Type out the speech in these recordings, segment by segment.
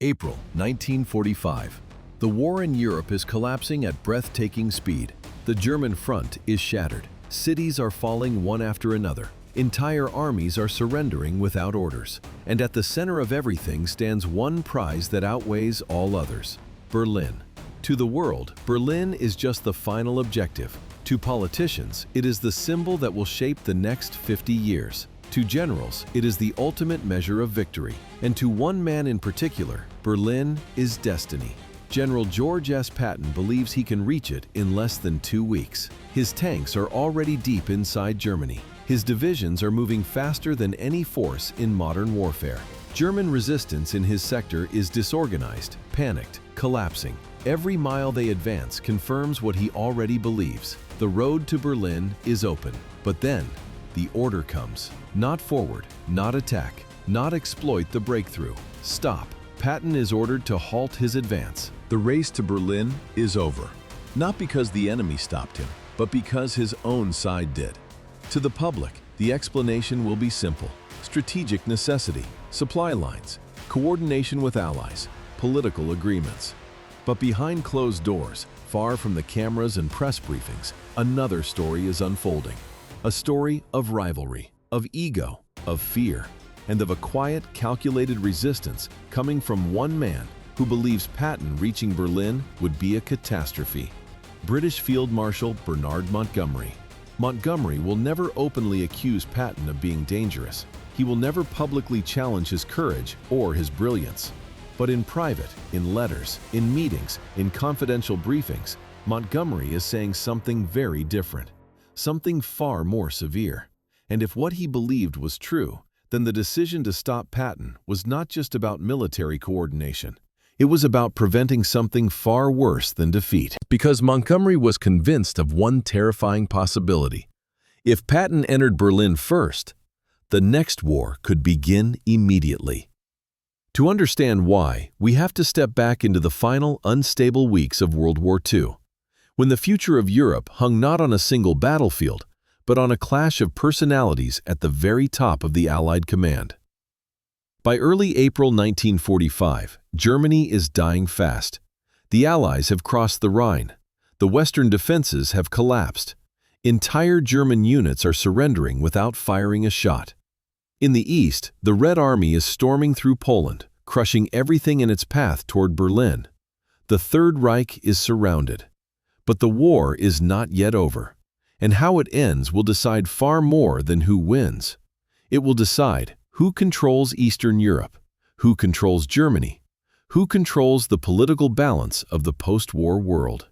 April 1945. The war in Europe is collapsing at breathtaking speed. The German front is shattered. Cities are falling one after another. Entire armies are surrendering without orders. And at the center of everything stands one prize that outweighs all others: Berlin. To the world, Berlin is just the final objective. To politicians, it is the symbol that will shape the next 50 years. To generals, it is the ultimate measure of victory. And to one man in particular, Berlin is destiny. General George S. Patton believes he can reach it in less than 2 weeks. His tanks are already deep inside Germany. His divisions are moving faster than any force in modern warfare. German resistance in his sector is disorganized, panicked, collapsing. Every mile they advance confirms what he already believes. The road to Berlin is open. But then, the order comes. Not forward, not attack, not exploit the breakthrough. Stop. Patton is ordered to halt his advance. The race to Berlin is over. Not because the enemy stopped him, but because his own side did. To the public, the explanation will be simple: strategic necessity, supply lines, coordination with allies, political agreements. But behind closed doors, far from the cameras and press briefings, another story is unfolding. A story of rivalry, of ego, of fear, and of a quiet, calculated resistance coming from one man who believes Patton reaching Berlin would be a catastrophe: British Field Marshal Bernard Montgomery. Montgomery will never openly accuse Patton of being dangerous. He will never publicly challenge his courage or his brilliance. But in private, in letters, in meetings, in confidential briefings, Montgomery is saying something very different, something far more severe. And if what he believed was true, then the decision to stop Patton was not just about military coordination. It was about preventing something far worse than defeat. Because Montgomery was convinced of one terrifying possibility. If Patton entered Berlin first, the next war could begin immediately. To understand why, we have to step back into the final, unstable weeks of World War II, when the future of Europe hung not on a single battlefield, but on a clash of personalities at the very top of the Allied command. By early April 1945, Germany is dying fast. The Allies have crossed the Rhine. The Western defenses have collapsed. Entire German units are surrendering without firing a shot. In the east, the Red Army is storming through Poland, crushing everything in its path toward Berlin. The Third Reich is surrounded. But the war is not yet over. And how it ends will decide far more than who wins. It will decide who controls Eastern Europe, who controls Germany, who controls the political balance of the post-war world.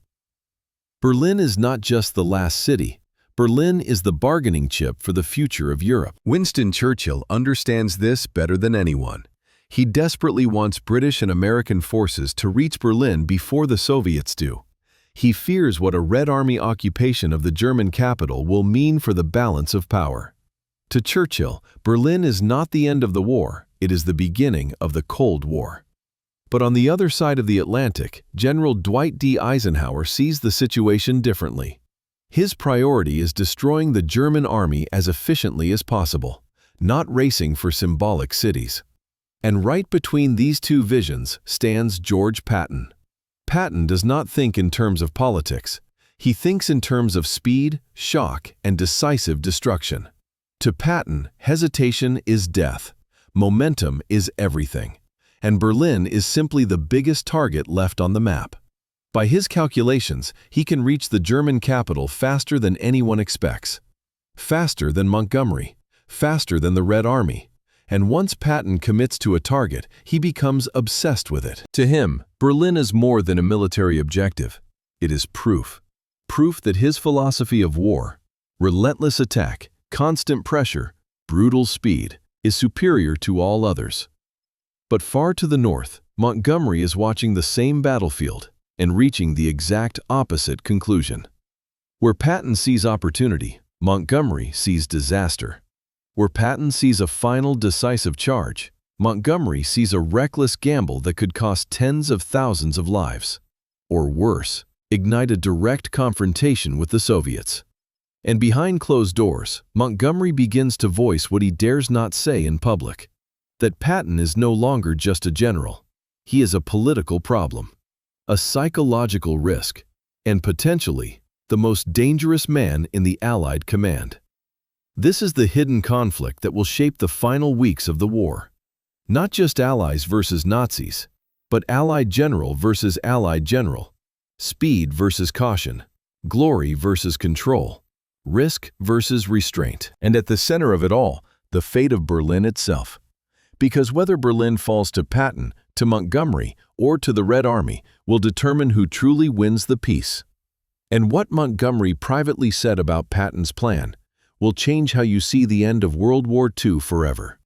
Berlin is not just the last city. Berlin is the bargaining chip for the future of Europe. Winston Churchill understands this better than anyone. He desperately wants British and American forces to reach Berlin before the Soviets do. He fears what a Red Army occupation of the German capital will mean for the balance of power. To Churchill, Berlin is not the end of the war, it is the beginning of the Cold War. But on the other side of the Atlantic, General Dwight D. Eisenhower sees the situation differently. His priority is destroying the German army as efficiently as possible, not racing for symbolic cities. And right between these two visions stands George Patton. Patton does not think in terms of politics. He thinks in terms of speed, shock, and decisive destruction. To Patton, hesitation is death. Momentum is everything. And Berlin is simply the biggest target left on the map. By his calculations, he can reach the German capital faster than anyone expects. Faster than Montgomery. Faster than the Red Army. And once Patton commits to a target, he becomes obsessed with it. To him, Berlin is more than a military objective. It is proof. Proof that his philosophy of war, relentless attack, constant pressure, brutal speed, is superior to all others. But far to the north, Montgomery is watching the same battlefield and reaching the exact opposite conclusion. Where Patton sees opportunity, Montgomery sees disaster. Where Patton sees a final decisive charge, Montgomery sees a reckless gamble that could cost tens of thousands of lives. Or worse, ignite a direct confrontation with the Soviets. And behind closed doors, Montgomery begins to voice what he dares not say in public: that Patton is no longer just a general. He is a political problem, a psychological risk, and potentially the most dangerous man in the Allied command. This is the hidden conflict that will shape the final weeks of the war. Not just Allies versus Nazis, but Allied general versus Allied general, speed versus caution, glory versus control, risk versus restraint. And at the center of it all, the fate of Berlin itself. Because whether Berlin falls to Patton, to Montgomery, or to the Red Army will determine who truly wins the peace. And what Montgomery privately said about Patton's plan will change how you see the end of World War II forever.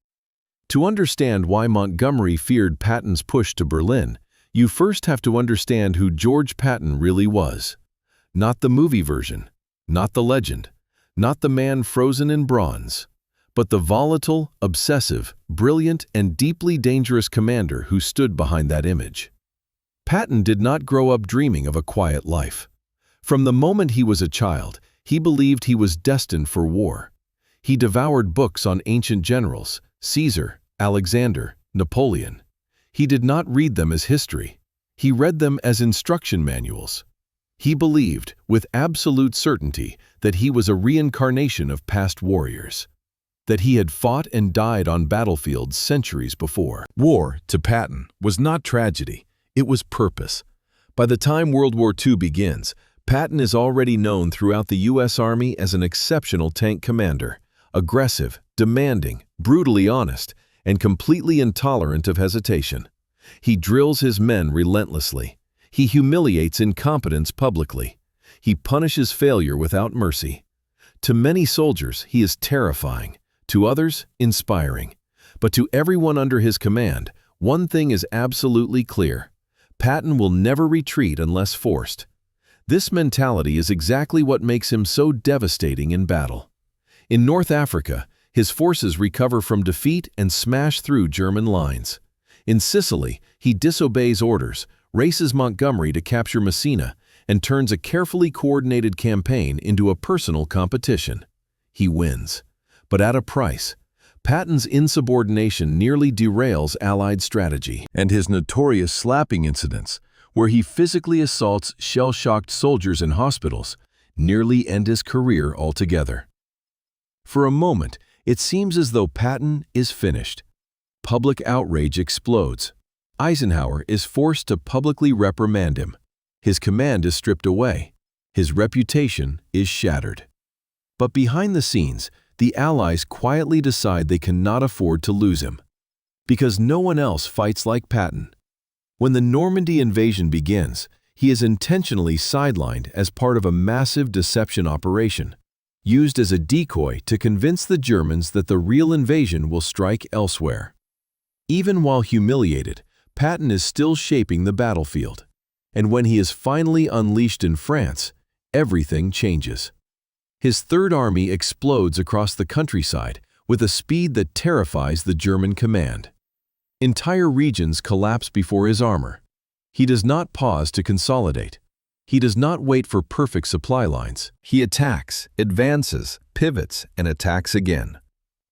To understand why Montgomery feared Patton's push to Berlin, you first have to understand who George Patton really was. Not the movie version, not the legend, not the man frozen in bronze, but the volatile, obsessive, brilliant, and deeply dangerous commander who stood behind that image. Patton did not grow up dreaming of a quiet life. From the moment he was a child, he believed he was destined for war. He devoured books on ancient generals, Caesar, Alexander, Napoleon. He did not read them as history. He read them as instruction manuals. He believed, with absolute certainty, that he was a reincarnation of past warriors, that he had fought and died on battlefields centuries before. War, to Patton, was not tragedy, it was purpose. By the time World War II begins, Patton is already known throughout the U.S. Army as an exceptional tank commander, aggressive, demanding, brutally honest, and completely intolerant of hesitation. He drills his men relentlessly. He humiliates incompetence publicly. He punishes failure without mercy. To many soldiers, he is terrifying. To others, inspiring. But to everyone under his command, one thing is absolutely clear. Patton will never retreat unless forced. This mentality is exactly what makes him so devastating in battle. In North Africa, his forces recover from defeat and smash through German lines. In Sicily, he disobeys orders, races Montgomery to capture Messina, and turns a carefully coordinated campaign into a personal competition. He wins. But at a price. Patton's insubordination nearly derails Allied strategy. And his notorious slapping incidents, where he physically assaults shell-shocked soldiers in hospitals, nearly end his career altogether. For a moment, it seems as though Patton is finished. Public outrage explodes. Eisenhower is forced to publicly reprimand him. His command is stripped away. His reputation is shattered. But behind the scenes, the Allies quietly decide they cannot afford to lose him. Because no one else fights like Patton. When the Normandy invasion begins, he is intentionally sidelined as part of a massive deception operation, used as a decoy to convince the Germans that the real invasion will strike elsewhere. Even while humiliated, Patton is still shaping the battlefield. And when he is finally unleashed in France, everything changes. His Third Army explodes across the countryside with a speed that terrifies the German command. Entire regions collapse before his armor. He does not pause to consolidate. He does not wait for perfect supply lines. He attacks, advances, pivots, and attacks again.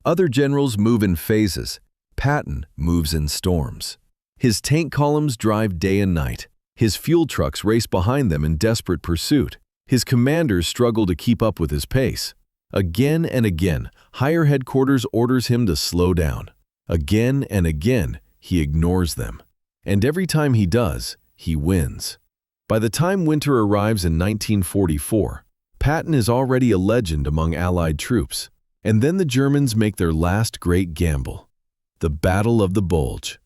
Other generals move in phases. Patton moves in storms. His tank columns drive day and night. His fuel trucks race behind them in desperate pursuit. His commanders struggle to keep up with his pace. Again and again, higher headquarters orders him to slow down. Again and again, he ignores them. And every time he does, he wins. By the time winter arrives in 1944, Patton is already a legend among Allied troops. And then the Germans make their last great gamble. The Battle of the Bulge.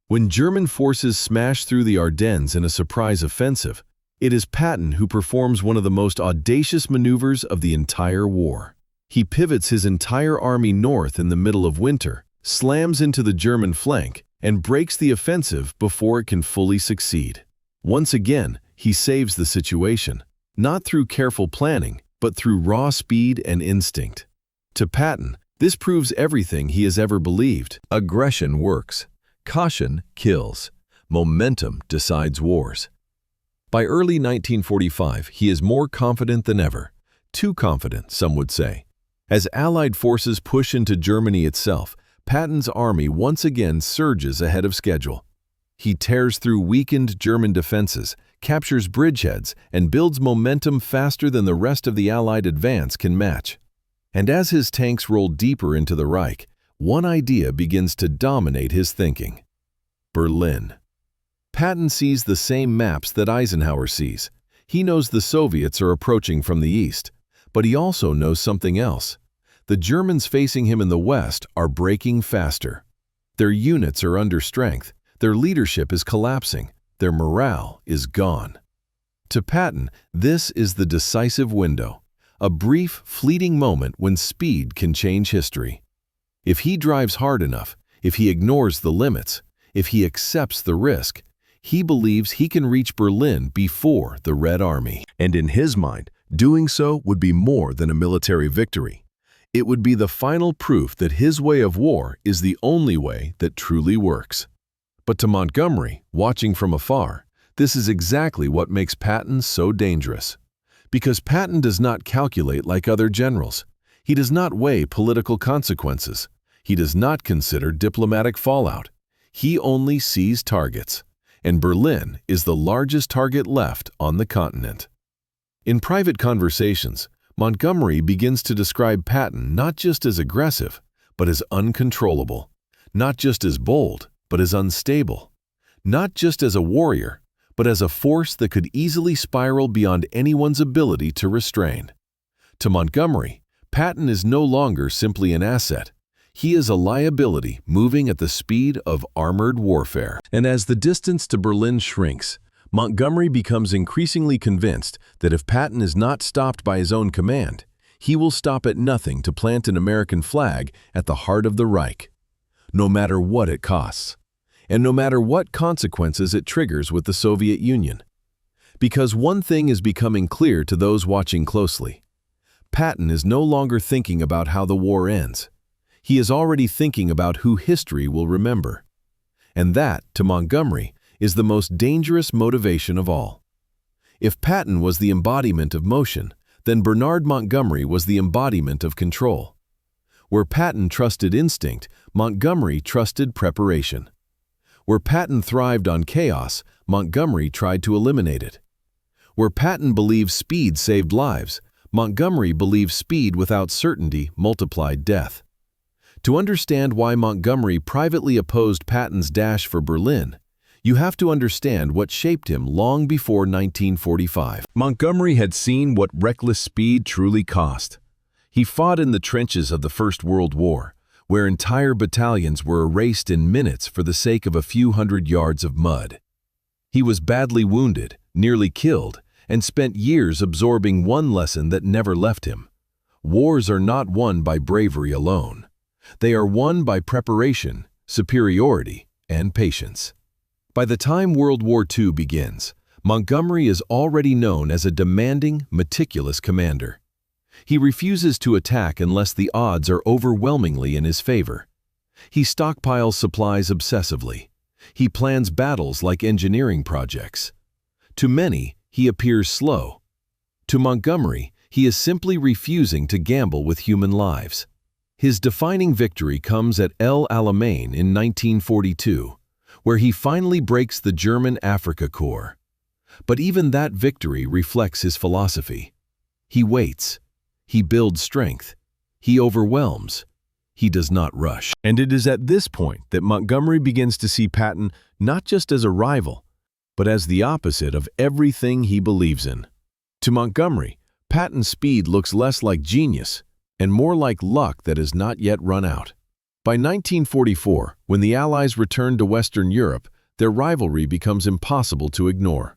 When German forces smash through the Ardennes in a surprise offensive, it is Patton who performs one of the most audacious maneuvers of the entire war. He pivots his entire army north in the middle of winter, slams into the German flank, and breaks the offensive before it can fully succeed. Once again, he saves the situation, not through careful planning, but through raw speed and instinct. To Patton, this proves everything he has ever believed. Aggression works. Caution kills. Momentum decides wars. By early 1945, he is more confident than ever. Too confident, some would say. As Allied forces push into Germany itself, Patton's army once again surges ahead of schedule. He tears through weakened German defenses, captures bridgeheads, and builds momentum faster than the rest of the Allied advance can match. And as his tanks roll deeper into the Reich, one idea begins to dominate his thinking: Berlin. Patton sees the same maps that Eisenhower sees. He knows the Soviets are approaching from the east, but he also knows something else. The Germans facing him in the west are breaking faster. Their units are under strength, their leadership is collapsing, their morale is gone. To Patton, this is the decisive window, a brief, fleeting moment when speed can change history. If he drives hard enough, if he ignores the limits, if he accepts the risk, he believes he can reach Berlin before the Red Army. And in his mind, doing so would be more than a military victory. It would be the final proof that his way of war is the only way that truly works. But to Montgomery, watching from afar, this is exactly what makes Patton so dangerous. Because Patton does not calculate like other generals. He does not weigh political consequences. He does not consider diplomatic fallout. He only sees targets. And Berlin is the largest target left on the continent. In private conversations, Montgomery begins to describe Patton not just as aggressive, but as uncontrollable, not just as bold, but as unstable, not just as a warrior, but as a force that could easily spiral beyond anyone's ability to restrain. To Montgomery, Patton is no longer simply an asset. He is a liability moving at the speed of armored warfare. And as the distance to Berlin shrinks, Montgomery becomes increasingly convinced that if Patton is not stopped by his own command, he will stop at nothing to plant an American flag at the heart of the Reich, no matter what it costs, and no matter what consequences it triggers with the Soviet Union. Because one thing is becoming clear to those watching closely: Patton is no longer thinking about how the war ends. He is already thinking about who history will remember. And that, to Montgomery, is the most dangerous motivation of all. If Patton was the embodiment of motion, then Bernard Montgomery was the embodiment of control. Where Patton trusted instinct, Montgomery trusted preparation. Where Patton thrived on chaos, Montgomery tried to eliminate it. Where Patton believed speed saved lives, Montgomery believed speed without certainty multiplied death. To understand why Montgomery privately opposed Patton's dash for Berlin, you have to understand what shaped him long before 1945. Montgomery had seen what reckless speed truly cost. He fought in the trenches of the First World War, where entire battalions were erased in minutes for the sake of a few hundred yards of mud. He was badly wounded, nearly killed, and spent years absorbing one lesson that never left him. Wars are not won by bravery alone. They are won by preparation, superiority, and patience. By the time World War II begins, Montgomery is already known as a demanding, meticulous commander. He refuses to attack unless the odds are overwhelmingly in his favor. He stockpiles supplies obsessively. He plans battles like engineering projects. To many, he appears slow. To Montgomery, he is simply refusing to gamble with human lives. His defining victory comes at El Alamein in 1942, where he finally breaks the German Africa Corps. But even that victory reflects his philosophy. He waits. He builds strength. He overwhelms. He does not rush. And it is at this point that Montgomery begins to see Patton not just as a rival, but as the opposite of everything he believes in. To Montgomery, Patton's speed looks less like genius and more like luck that has not yet run out. By 1944, when the Allies return to Western Europe, their rivalry becomes impossible to ignore.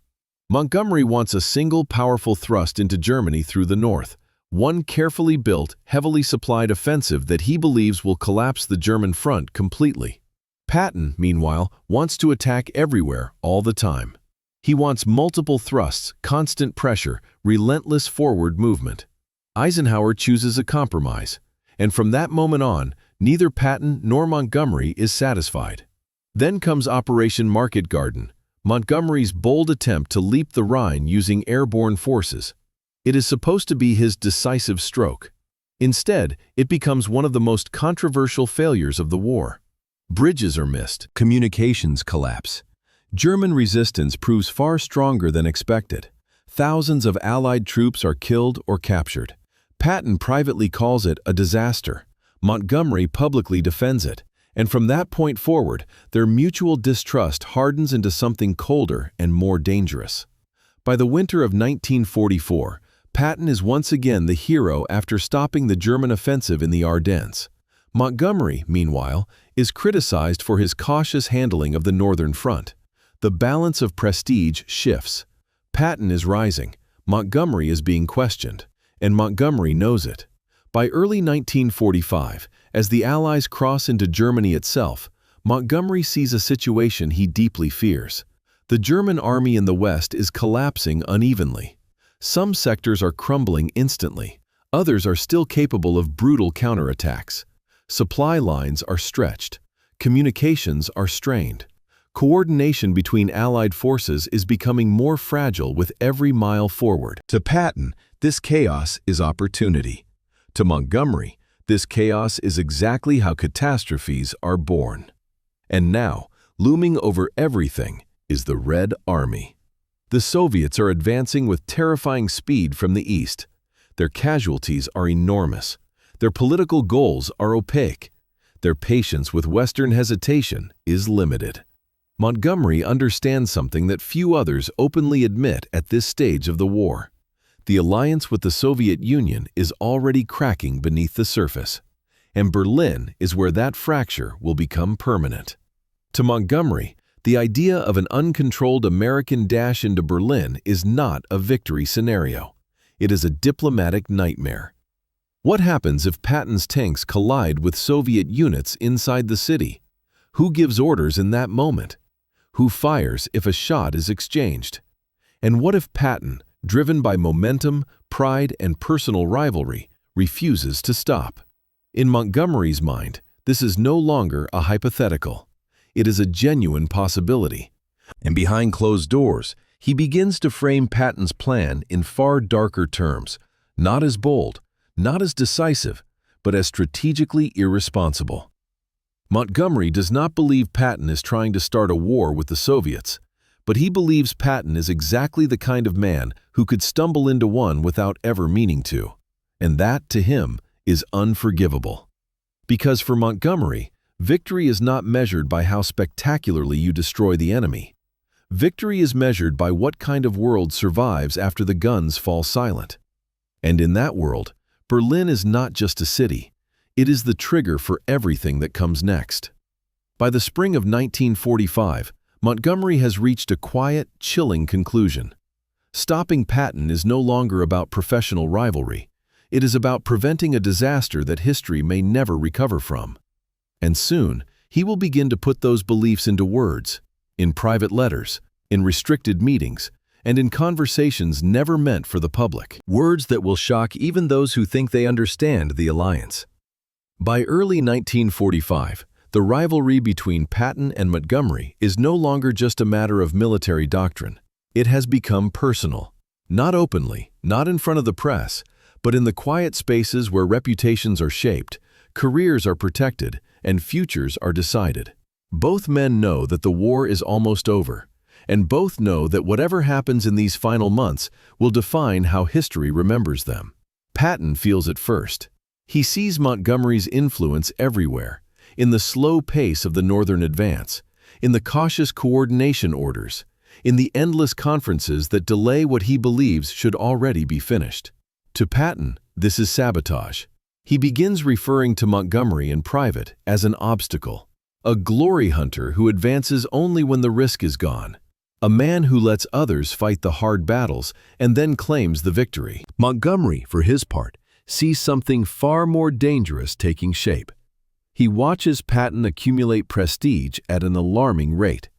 Montgomery wants a single powerful thrust into Germany through the north, one carefully built, heavily supplied offensive that he believes will collapse the German front completely. Patton, meanwhile, wants to attack everywhere, all the time. He wants multiple thrusts, constant pressure, relentless forward movement. Eisenhower chooses a compromise, and from that moment on, neither Patton nor Montgomery is satisfied. Then comes Operation Market Garden, Montgomery's bold attempt to leap the Rhine using airborne forces. It is supposed to be his decisive stroke. Instead, it becomes one of the most controversial failures of the war. Bridges are missed, communications collapse. German resistance proves far stronger than expected. Thousands of Allied troops are killed or captured. Patton privately calls it a disaster. Montgomery publicly defends it. And from that point forward, their mutual distrust hardens into something colder and more dangerous. By the winter of 1944, Patton is once again the hero after stopping the German offensive in the Ardennes. Montgomery, meanwhile, is criticized for his cautious handling of the Northern Front. The balance of prestige shifts. Patton is rising, Montgomery is being questioned, and Montgomery knows it. By early 1945, as the Allies cross into Germany itself, Montgomery sees a situation he deeply fears. The German army in the West is collapsing unevenly. Some sectors are crumbling instantly, others are still capable of brutal counterattacks. Supply lines are stretched, communications are strained. Coordination between Allied forces is becoming more fragile with every mile forward. To Patton, this chaos is opportunity. To Montgomery, this chaos is exactly how catastrophes are born. And now, looming over everything, is the Red Army. The Soviets are advancing with terrifying speed from the east. Their casualties are enormous. Their political goals are opaque. Their patience with Western hesitation is limited. Montgomery understands something that few others openly admit at this stage of the war. The alliance with the Soviet Union is already cracking beneath the surface, and Berlin is where that fracture will become permanent. To Montgomery, the idea of an uncontrolled American dash into Berlin is not a victory scenario. It is a diplomatic nightmare. What happens if Patton's tanks collide with Soviet units inside the city? Who gives orders in that moment? Who fires if a shot is exchanged? And what if Patton, driven by momentum, pride, and personal rivalry, refuses to stop? In Montgomery's mind, this is no longer a hypothetical. It is a genuine possibility. And behind closed doors, he begins to frame Patton's plan in far darker terms, not as bold, not as decisive, but as strategically irresponsible. Montgomery does not believe Patton is trying to start a war with the Soviets, but he believes Patton is exactly the kind of man who could stumble into one without ever meaning to. And that, to him, is unforgivable. Because for Montgomery, victory is not measured by how spectacularly you destroy the enemy. Victory is measured by what kind of world survives after the guns fall silent. And in that world, Berlin is not just a city. It is the trigger for everything that comes next. By the spring of 1945, Montgomery has reached a quiet, chilling conclusion. Stopping Patton is no longer about professional rivalry. It is about preventing a disaster that history may never recover from. And soon, he will begin to put those beliefs into words, in private letters, in restricted meetings, and in conversations never meant for the public. Words that will shock even those who think they understand the alliance. By early 1945, the rivalry between Patton and Montgomery is no longer just a matter of military doctrine. It has become personal. Not openly, not in front of the press, but in the quiet spaces where reputations are shaped, careers are protected, and futures are decided. Both men know that the war is almost over, and both know that whatever happens in these final months will define how history remembers them. Patton feels it first. He sees Montgomery's influence everywhere, in the slow pace of the Northern advance, in the cautious coordination orders, in the endless conferences that delay what he believes should already be finished. To Patton, this is sabotage. He begins referring to Montgomery in private as an obstacle, a glory hunter who advances only when the risk is gone, a man who lets others fight the hard battles and then claims the victory. Montgomery, for his part, sees something far more dangerous taking shape. He watches Patton accumulate prestige at an alarming rate.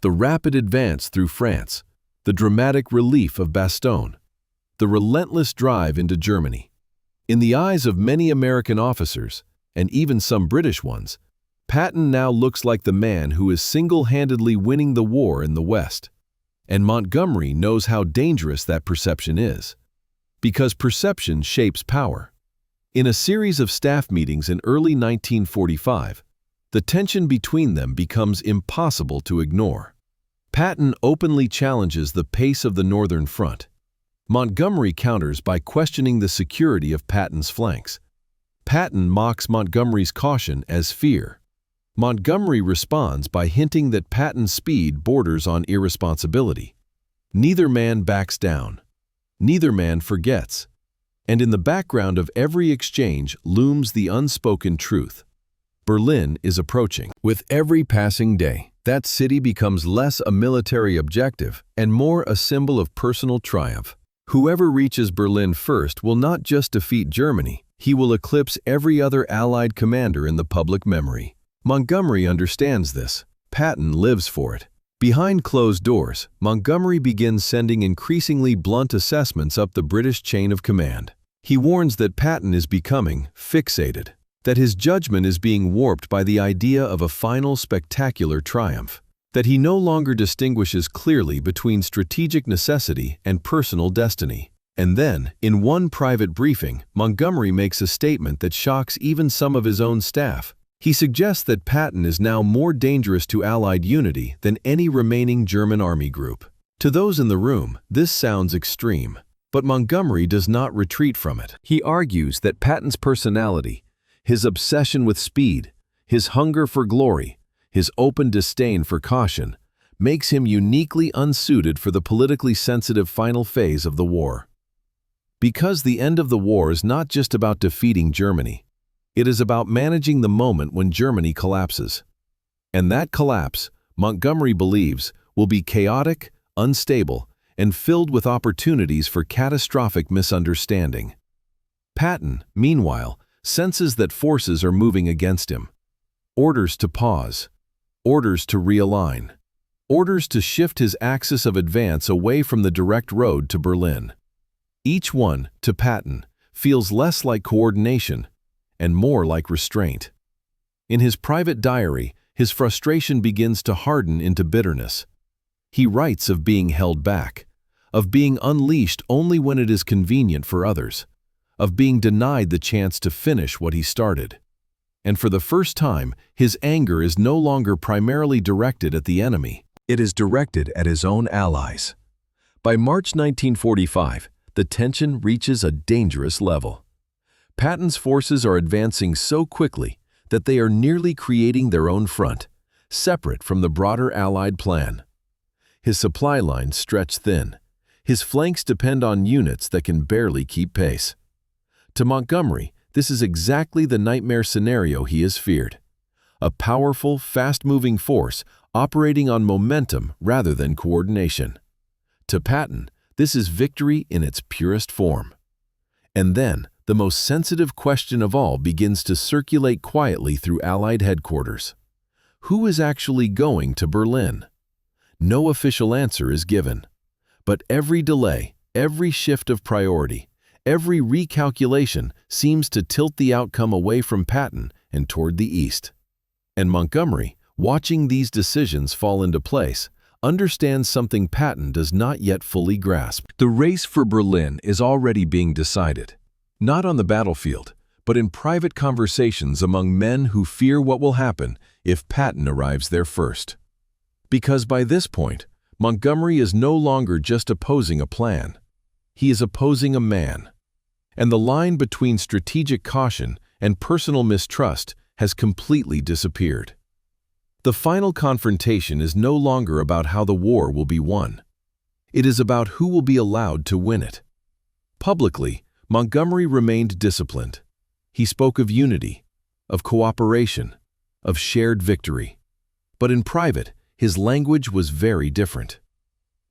The rapid advance through France, the dramatic relief of Bastogne, the relentless drive into Germany. In the eyes of many American officers, and even some British ones, Patton now looks like the man who is single-handedly winning the war in the West. And Montgomery knows how dangerous that perception is. Because perception shapes power. In a series of staff meetings in early 1945, the tension between them becomes impossible to ignore. Patton openly challenges the pace of the Northern Front. Montgomery counters by questioning the security of Patton's flanks. Patton mocks Montgomery's caution as fear. Montgomery responds by hinting that Patton's speed borders on irresponsibility. Neither man backs down. Neither man forgets. And in the background of every exchange looms the unspoken truth. Berlin is approaching. With every passing day, that city becomes less a military objective and more a symbol of personal triumph. Whoever reaches Berlin first will not just defeat Germany, he will eclipse every other Allied commander in the public memory. Montgomery understands this. Patton lives for it. Behind closed doors, Montgomery begins sending increasingly blunt assessments up the British chain of command. He warns that Patton is becoming fixated, that his judgment is being warped by the idea of a final spectacular triumph, that he no longer distinguishes clearly between strategic necessity and personal destiny. And then, in one private briefing, Montgomery makes a statement that shocks even some of his own staff. He suggests that Patton is now more dangerous to Allied unity than any remaining German army group. To those in the room, this sounds extreme, but Montgomery does not retreat from it. He argues that Patton's personality, his obsession with speed, his hunger for glory, his open disdain for caution, makes him uniquely unsuited for the politically sensitive final phase of the war. Because the end of the war is not just about defeating Germany. It is about managing the moment when Germany collapses. And that collapse, Montgomery believes, will be chaotic, unstable, and filled with opportunities for catastrophic misunderstanding. Patton, meanwhile, senses that forces are moving against him. Orders to pause. Orders to realign. Orders to shift his axis of advance away from the direct road to Berlin. Each one, to Patton, feels less like coordination and more like restraint. In his private diary, his frustration begins to harden into bitterness. He writes of being held back, of being unleashed only when it is convenient for others, of being denied the chance to finish what he started. And for the first time, his anger is no longer primarily directed at the enemy. It is directed at his own allies. By March 1945, the tension reaches a dangerous level. Patton's forces are advancing so quickly that they are nearly creating their own front, separate from the broader Allied plan. His supply lines stretch thin. His flanks depend on units that can barely keep pace. To Montgomery, this is exactly the nightmare scenario he has feared. A powerful, fast-moving force operating on momentum rather than coordination. To Patton, this is victory in its purest form. And then, the most sensitive question of all begins to circulate quietly through Allied headquarters. Who is actually going to Berlin? No official answer is given. But every delay, every shift of priority, every recalculation seems to tilt the outcome away from Patton and toward the east. And Montgomery, watching these decisions fall into place, understands something Patton does not yet fully grasp. The race for Berlin is already being decided. Not on the battlefield, but in private conversations among men who fear what will happen if Patton arrives there first. Because by this point, Montgomery is no longer just opposing a plan. He is opposing a man. And the line between strategic caution and personal mistrust has completely disappeared. The final confrontation is no longer about how the war will be won. It is about who will be allowed to win it. Publicly, Montgomery remained disciplined. He spoke of unity, of cooperation, of shared victory. But in private, his language was very different.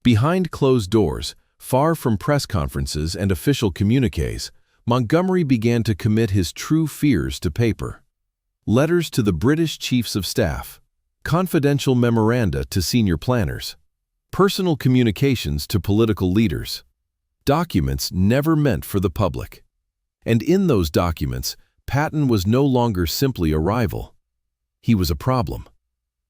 Behind closed doors, far from press conferences and official communiques, Montgomery began to commit his true fears to paper. Letters to the British Chiefs of Staff, confidential memoranda to senior planners, personal communications to political leaders. Documents never meant for the public. And in those documents, Patton was no longer simply a rival. He was a problem.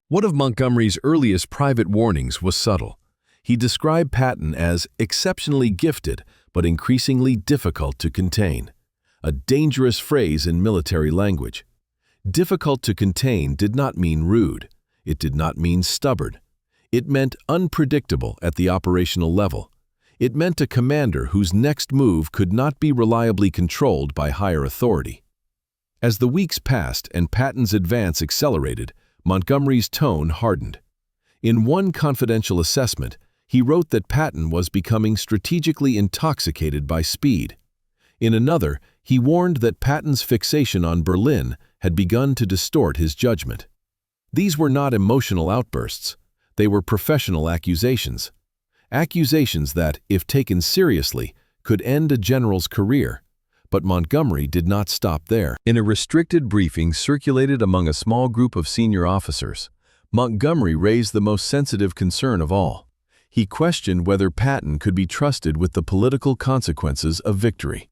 One of Montgomery's earliest private warnings was subtle. He described Patton as exceptionally gifted, but increasingly difficult to contain. A dangerous phrase in military language. Difficult to contain did not mean rude. It did not mean stubborn. It meant unpredictable at the operational level. It meant a commander whose next move could not be reliably controlled by higher authority. As the weeks passed and Patton's advance accelerated, Montgomery's tone hardened. In one confidential assessment, he wrote that Patton was becoming strategically intoxicated by speed. In another, he warned that Patton's fixation on Berlin had begun to distort his judgment. These were not emotional outbursts. They were professional accusations. Accusations that, if taken seriously, could end a general's career. But Montgomery did not stop there. In a restricted briefing circulated among a small group of senior officers, Montgomery raised the most sensitive concern of all. He questioned whether Patton could be trusted with the political consequences of victory.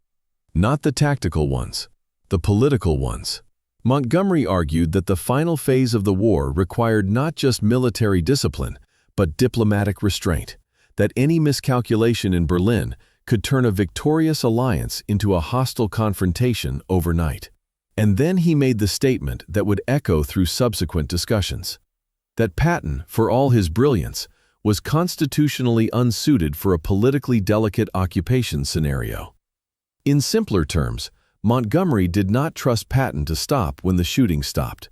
Not the tactical ones, the political ones. Montgomery argued that the final phase of the war required not just military discipline, but diplomatic restraint, that any miscalculation in Berlin could turn a victorious alliance into a hostile confrontation overnight. And then he made the statement that would echo through subsequent discussions. That Patton, for all his brilliance, was constitutionally unsuited for a politically delicate occupation scenario. In simpler terms, Montgomery did not trust Patton to stop when the shooting stopped.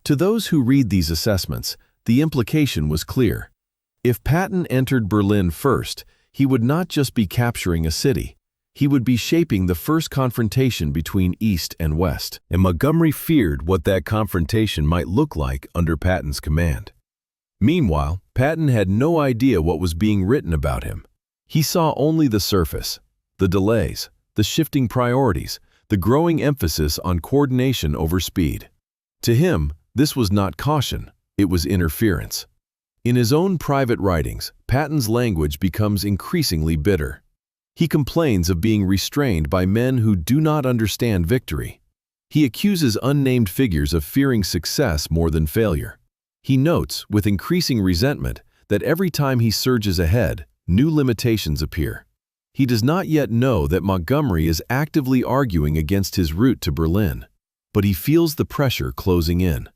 To those who read these assessments, the implication was clear. If Patton entered Berlin first, he would not just be capturing a city. He would be shaping the first confrontation between East and West. And Montgomery feared what that confrontation might look like under Patton's command. Meanwhile, Patton had no idea what was being written about him. He saw only the surface, the delays, the shifting priorities, the growing emphasis on coordination over speed. To him, this was not caution, it was interference. In his own private writings, Patton's language becomes increasingly bitter. He complains of being restrained by men who do not understand victory. He accuses unnamed figures of fearing success more than failure. He notes, with increasing resentment, that every time he surges ahead, new limitations appear. He does not yet know that Montgomery is actively arguing against his route to Berlin, but he feels the pressure closing in.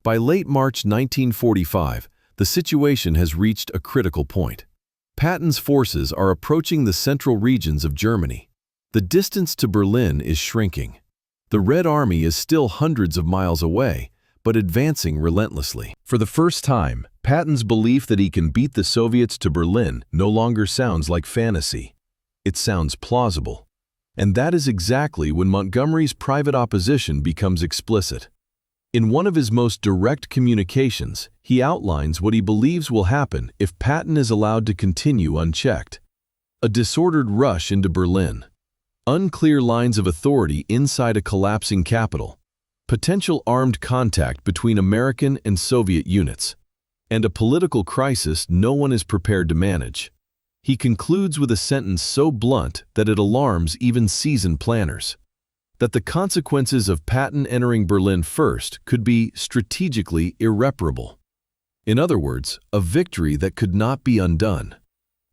By late March 1945, the situation has reached a critical point. Patton's forces are approaching the central regions of Germany. The distance to Berlin is shrinking. The Red Army is still hundreds of miles away, but advancing relentlessly. For the first time, Patton's belief that he can beat the Soviets to Berlin no longer sounds like fantasy. It sounds plausible. And that is exactly when Montgomery's private opposition becomes explicit. In one of his most direct communications, he outlines what he believes will happen if Patton is allowed to continue unchecked. A disordered rush into Berlin. Unclear lines of authority inside a collapsing capital. Potential armed contact between American and Soviet units. And a political crisis no one is prepared to manage. He concludes with a sentence so blunt that it alarms even seasoned planners. That the consequences of Patton entering Berlin first could be strategically irreparable. In other words, a victory that could not be undone.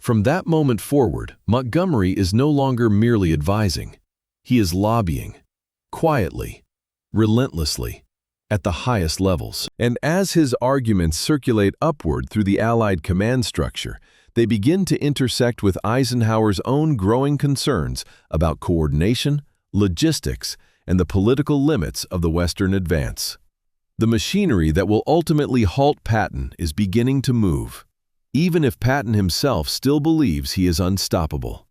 From that moment forward, Montgomery is no longer merely advising. He is lobbying. Quietly. Relentlessly. At the highest levels. And as his arguments circulate upward through the Allied command structure, they begin to intersect with Eisenhower's own growing concerns about coordination, logistics, and the political limits of the Western advance. The machinery that will ultimately halt Patton is beginning to move, even if Patton himself still believes he is unstoppable.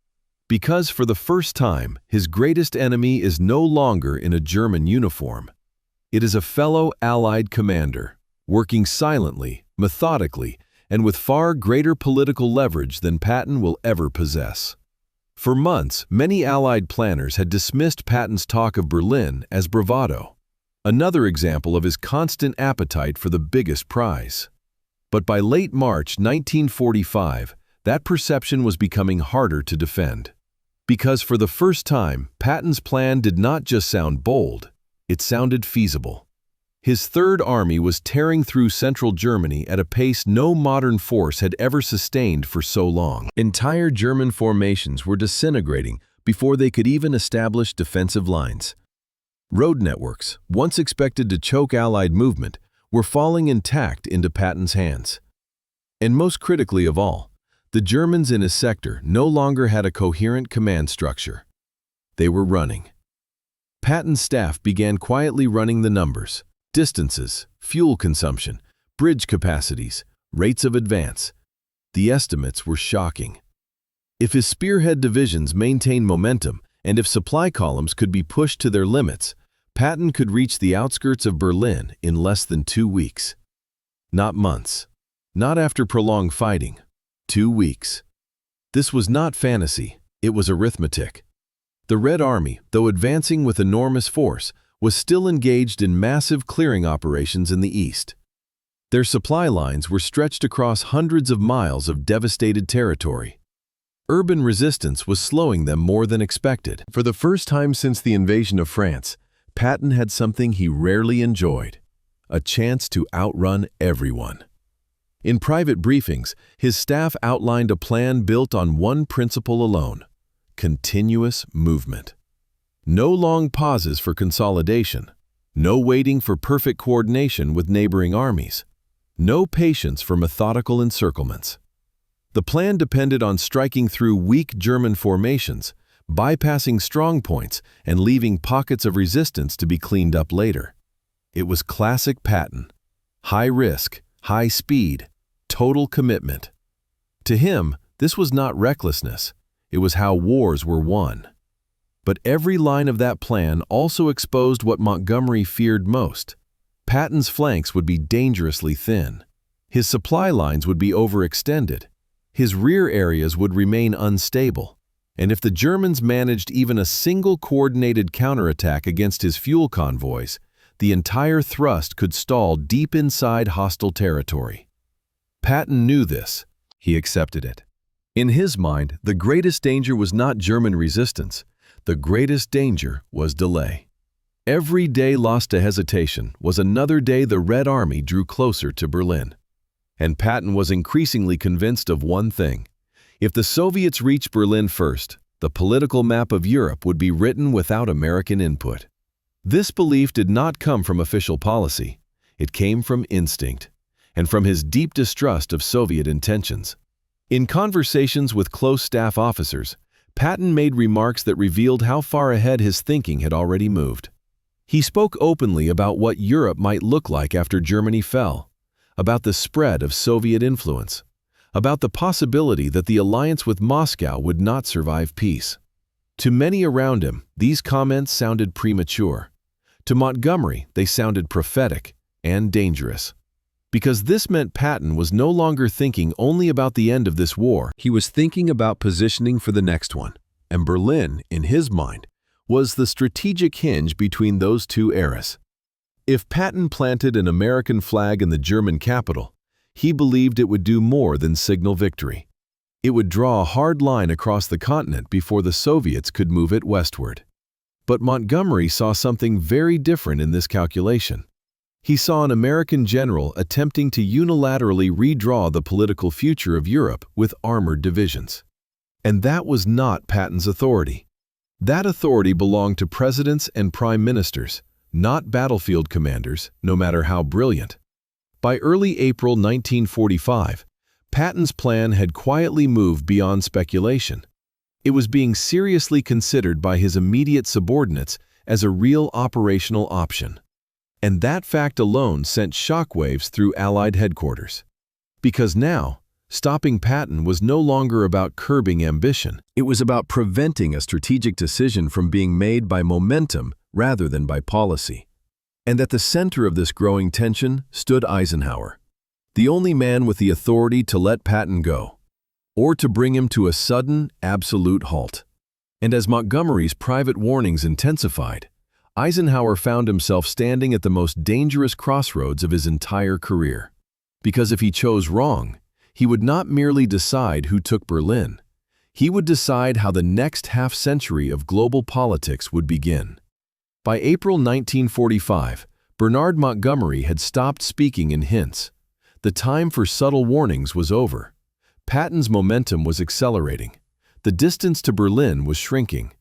Because for the first time, his greatest enemy is no longer in a German uniform. It is a fellow Allied commander, working silently, methodically, and with far greater political leverage than Patton will ever possess. For months, many Allied planners had dismissed Patton's talk of Berlin as bravado, another example of his constant appetite for the biggest prize. But by late March 1945, that perception was becoming harder to defend. Because for the first time, Patton's plan did not just sound bold, it sounded feasible. His Third Army was tearing through central Germany at a pace no modern force had ever sustained for so long. Entire German formations were disintegrating before they could even establish defensive lines. Road networks, once expected to choke Allied movement, were falling intact into Patton's hands. And most critically of all, the Germans in his sector no longer had a coherent command structure. They were running. Patton's staff began quietly running the numbers, distances, fuel consumption, bridge capacities, rates of advance. The estimates were shocking. If his spearhead divisions maintained momentum, and if supply columns could be pushed to their limits, Patton could reach the outskirts of Berlin in less than 2 weeks. Not months. Not after prolonged fighting. 2 weeks. This was not fantasy, it was arithmetic. The Red Army, though advancing with enormous force, was still engaged in massive clearing operations in the east. Their supply lines were stretched across hundreds of miles of devastated territory. Urban resistance was slowing them more than expected. For the first time since the invasion of France, Patton had something he rarely enjoyed: a chance to outrun everyone. In private briefings, his staff outlined a plan built on one principle alone: continuous movement. No long pauses for consolidation, no waiting for perfect coordination with neighboring armies, no patience for methodical encirclements. The plan depended on striking through weak German formations, bypassing strong points, and leaving pockets of resistance to be cleaned up later. It was classic Patton: high risk, high speed, total commitment. To him, this was not recklessness, it was how wars were won. But every line of that plan also exposed what Montgomery feared most. Patton's flanks would be dangerously thin. His supply lines would be overextended. His rear areas would remain unstable. And if the Germans managed even a single coordinated counterattack against his fuel convoys, the entire thrust could stall deep inside hostile territory. Patton knew this. He accepted it. In his mind, the greatest danger was not German resistance. The greatest danger was delay. Every day lost to hesitation was another day the Red Army drew closer to Berlin. And Patton was increasingly convinced of one thing: if the Soviets reached Berlin first, the political map of Europe would be written without American input. This belief did not come from official policy. It came from instinct, and from his deep distrust of Soviet intentions. In conversations with close staff officers, Patton made remarks that revealed how far ahead his thinking had already moved. He spoke openly about what Europe might look like after Germany fell, about the spread of Soviet influence, about the possibility that the alliance with Moscow would not survive peace. To many around him, these comments sounded premature. To Montgomery, they sounded prophetic and dangerous. Because this meant Patton was no longer thinking only about the end of this war, he was thinking about positioning for the next one. And Berlin, in his mind, was the strategic hinge between those two eras. If Patton planted an American flag in the German capital, he believed it would do more than signal victory. It would draw a hard line across the continent before the Soviets could move it westward. But Montgomery saw something very different in this calculation. He saw an American general attempting to unilaterally redraw the political future of Europe with armored divisions. And that was not Patton's authority. That authority belonged to presidents and prime ministers, not battlefield commanders, no matter how brilliant. By early April 1945, Patton's plan had quietly moved beyond speculation. It was being seriously considered by his immediate subordinates as a real operational option. And that fact alone sent shockwaves through Allied headquarters. Because now, stopping Patton was no longer about curbing ambition. It was about preventing a strategic decision from being made by momentum rather than by policy. And at the center of this growing tension stood Eisenhower, the only man with the authority to let Patton go, or to bring him to a sudden, absolute halt. And as Montgomery's private warnings intensified, Eisenhower found himself standing at the most dangerous crossroads of his entire career. Because if he chose wrong, he would not merely decide who took Berlin. He would decide how the next half-century of global politics would begin. By April 1945, Bernard Montgomery had stopped speaking in hints. The time for subtle warnings was over. Patton's momentum was accelerating. The distance to Berlin was shrinking.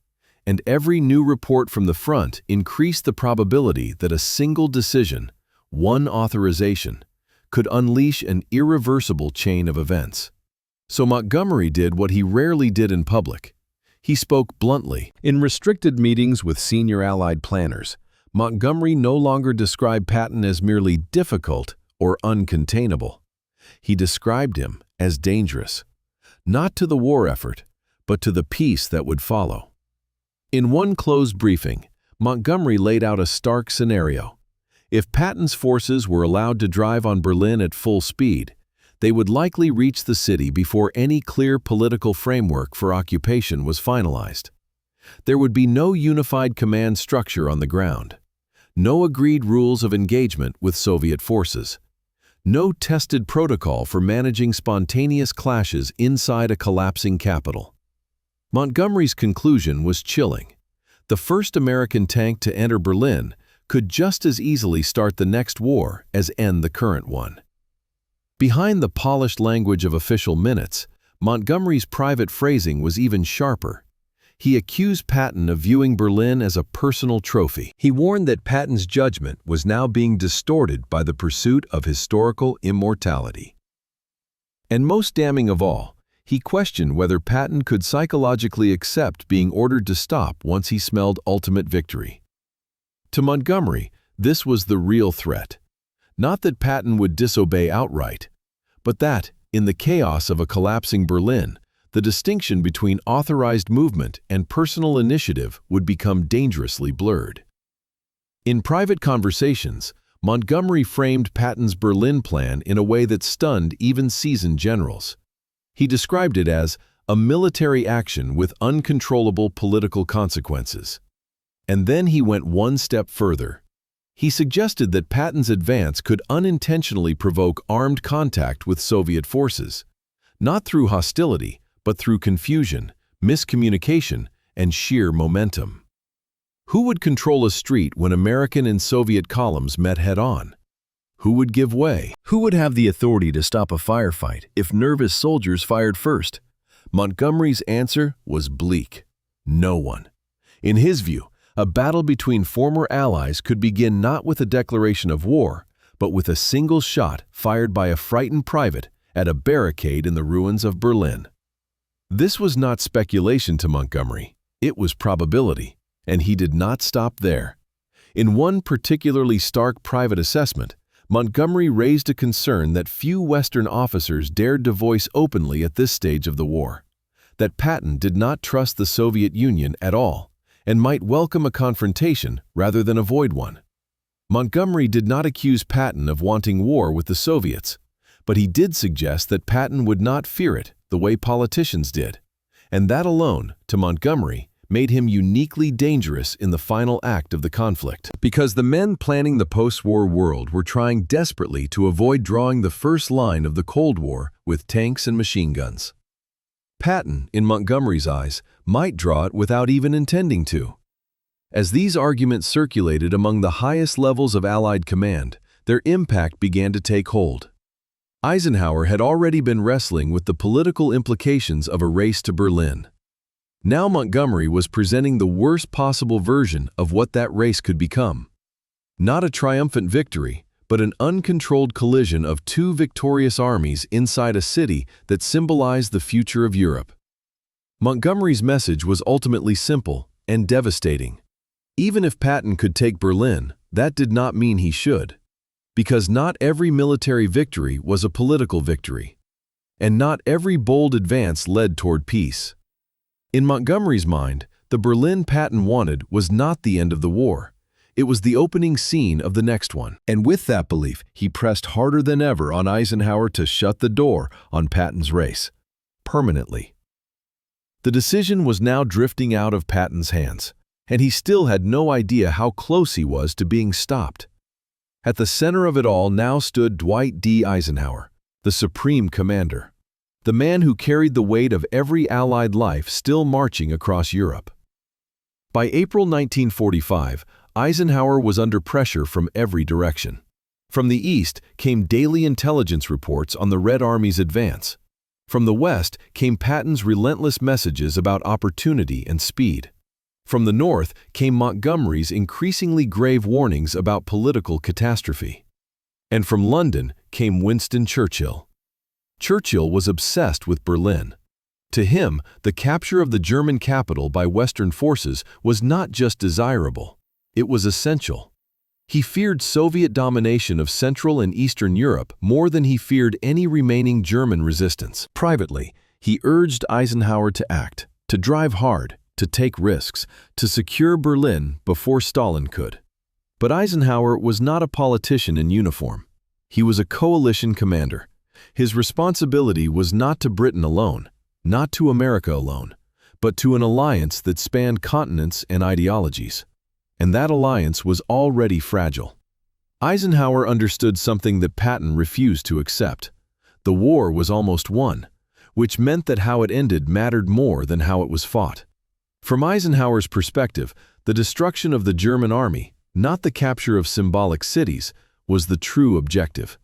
And every new report from the front increased the probability that a single decision, one authorization, could unleash an irreversible chain of events. So Montgomery did what he rarely did in public. He spoke bluntly. In restricted meetings with senior Allied planners, Montgomery no longer described Patton as merely difficult or uncontainable. He described him as dangerous, not to the war effort, but to the peace that would follow. In one closed briefing, Montgomery laid out a stark scenario. If Patton's forces were allowed to drive on Berlin at full speed, they would likely reach the city before any clear political framework for occupation was finalized. There would be no unified command structure on the ground, no agreed rules of engagement with Soviet forces, no tested protocol for managing spontaneous clashes inside a collapsing capital. Montgomery's conclusion was chilling. The first American tank to enter Berlin could just as easily start the next war as end the current one. Behind the polished language of official minutes, Montgomery's private phrasing was even sharper. He accused Patton of viewing Berlin as a personal trophy. He warned that Patton's judgment was now being distorted by the pursuit of historical immortality. And most damning of all, he questioned whether Patton could psychologically accept being ordered to stop once he smelled ultimate victory. To Montgomery, this was the real threat. Not that Patton would disobey outright, but that, in the chaos of a collapsing Berlin, the distinction between authorized movement and personal initiative would become dangerously blurred. In private conversations, Montgomery framed Patton's Berlin plan in a way that stunned even seasoned generals. He described it as a military action with uncontrollable political consequences. And then he went one step further. He suggested that Patton's advance could unintentionally provoke armed contact with Soviet forces, not through hostility, but through confusion, miscommunication, and sheer momentum. Who would control a street when American and Soviet columns met head-on? Who would give way? Who would have the authority to stop a firefight if nervous soldiers fired first? Montgomery's answer was bleak. No one. In his view, a battle between former allies could begin not with a declaration of war, but with a single shot fired by a frightened private at a barricade in the ruins of Berlin. This was not speculation to Montgomery, it was probability, and he did not stop there. In one particularly stark private assessment, Montgomery raised a concern that few Western officers dared to voice openly at this stage of the war, that Patton did not trust the Soviet Union at all, and might welcome a confrontation rather than avoid one. Montgomery did not accuse Patton of wanting war with the Soviets, but he did suggest that Patton would not fear it the way politicians did, and that alone, to Montgomery, made him uniquely dangerous in the final act of the conflict. Because the men planning the post-war world were trying desperately to avoid drawing the first line of the Cold War with tanks and machine guns. Patton, in Montgomery's eyes, might draw it without even intending to. As these arguments circulated among the highest levels of Allied command, their impact began to take hold. Eisenhower had already been wrestling with the political implications of a race to Berlin. Now Montgomery was presenting the worst possible version of what that race could become. Not a triumphant victory, but an uncontrolled collision of two victorious armies inside a city that symbolized the future of Europe. Montgomery's message was ultimately simple and devastating. Even if Patton could take Berlin, that did not mean he should. Because not every military victory was a political victory. And not every bold advance led toward peace. In Montgomery's mind, the Berlin Patton wanted was not the end of the war. It was the opening scene of the next one. And with that belief, he pressed harder than ever on Eisenhower to shut the door on Patton's race. Permanently. The decision was now drifting out of Patton's hands, and he still had no idea how close he was to being stopped. At the center of it all now stood Dwight D. Eisenhower, the supreme commander, the man who carried the weight of every Allied life still marching across Europe. By April 1945, Eisenhower was under pressure from every direction. From the east came daily intelligence reports on the Red Army's advance. From the west came Patton's relentless messages about opportunity and speed. From the north came Montgomery's increasingly grave warnings about political catastrophe. And from London came Winston Churchill. Churchill was obsessed with Berlin. To him, the capture of the German capital by Western forces was not just desirable, it was essential. He feared Soviet domination of Central and Eastern Europe more than he feared any remaining German resistance. Privately, he urged Eisenhower to act, to drive hard, to take risks, to secure Berlin before Stalin could. But Eisenhower was not a politician in uniform. He was a coalition commander. His responsibility was not to Britain alone, not to America alone, but to an alliance that spanned continents and ideologies. And that alliance was already fragile. Eisenhower understood something that Patton refused to accept. The war was almost won, which meant that how it ended mattered more than how it was fought. From Eisenhower's perspective, the destruction of the German army, not the capture of symbolic cities, was the true objective.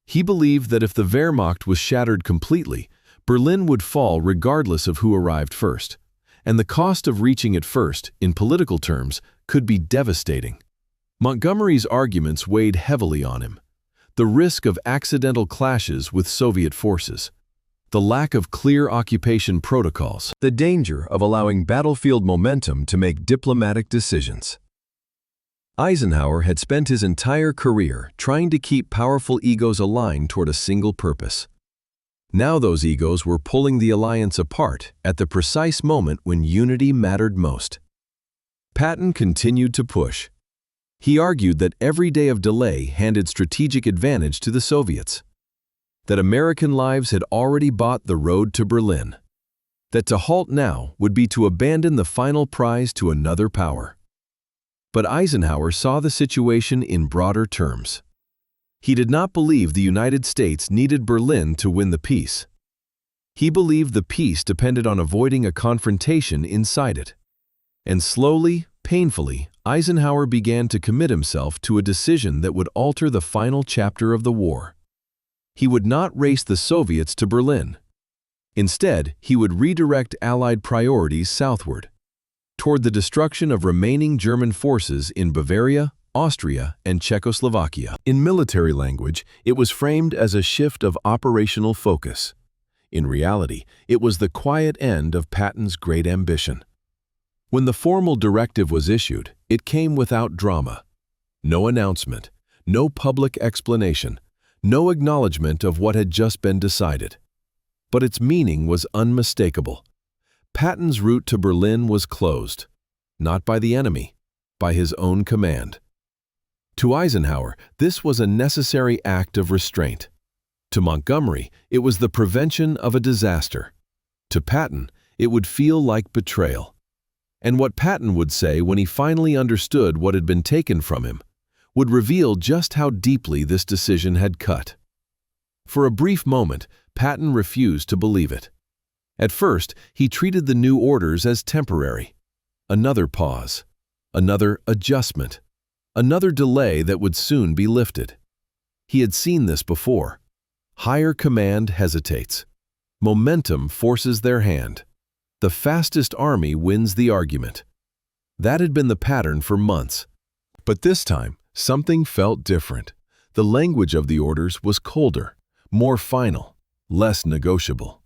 He believed that if the Wehrmacht was shattered completely, Berlin would fall regardless of who arrived first. And the cost of reaching it first, in political terms, could be devastating. Montgomery's arguments weighed heavily on him. The risk of accidental clashes with Soviet forces, the lack of clear occupation protocols, the danger of allowing battlefield momentum to make diplomatic decisions. Eisenhower had spent his entire career trying to keep powerful egos aligned toward a single purpose. Now those egos were pulling the alliance apart at the precise moment when unity mattered most. Patton continued to push. He argued that every day of delay handed strategic advantage to the Soviets, that American lives had already bought the road to Berlin, that to halt now would be to abandon the final prize to another power. But Eisenhower saw the situation in broader terms. He did not believe the United States needed Berlin to win the peace. He believed the peace depended on avoiding a confrontation inside it. And slowly, painfully, Eisenhower began to commit himself to a decision that would alter the final chapter of the war. He would not race the Soviets to Berlin. Instead, he would redirect Allied priorities southward, toward the destruction of remaining German forces in Bavaria, Austria, and Czechoslovakia. In military language, it was framed as a shift of operational focus. In reality, it was the quiet end of Patton's great ambition. When the formal directive was issued, it came without drama. No announcement, no public explanation, no acknowledgement of what had just been decided. But its meaning was unmistakable. Patton's route to Berlin was closed, not by the enemy, by his own command. To Eisenhower, this was a necessary act of restraint. To Montgomery, it was the prevention of a disaster. To Patton, it would feel like betrayal. And what Patton would say when he finally understood what had been taken from him would reveal just how deeply this decision had cut. For a brief moment, Patton refused to believe it. At first, he treated the new orders as temporary. Another pause, another adjustment, another delay that would soon be lifted. He had seen this before. Higher command hesitates. Momentum forces their hand. The fastest army wins the argument. That had been the pattern for months. But this time, something felt different. The language of the orders was colder, more final, less negotiable.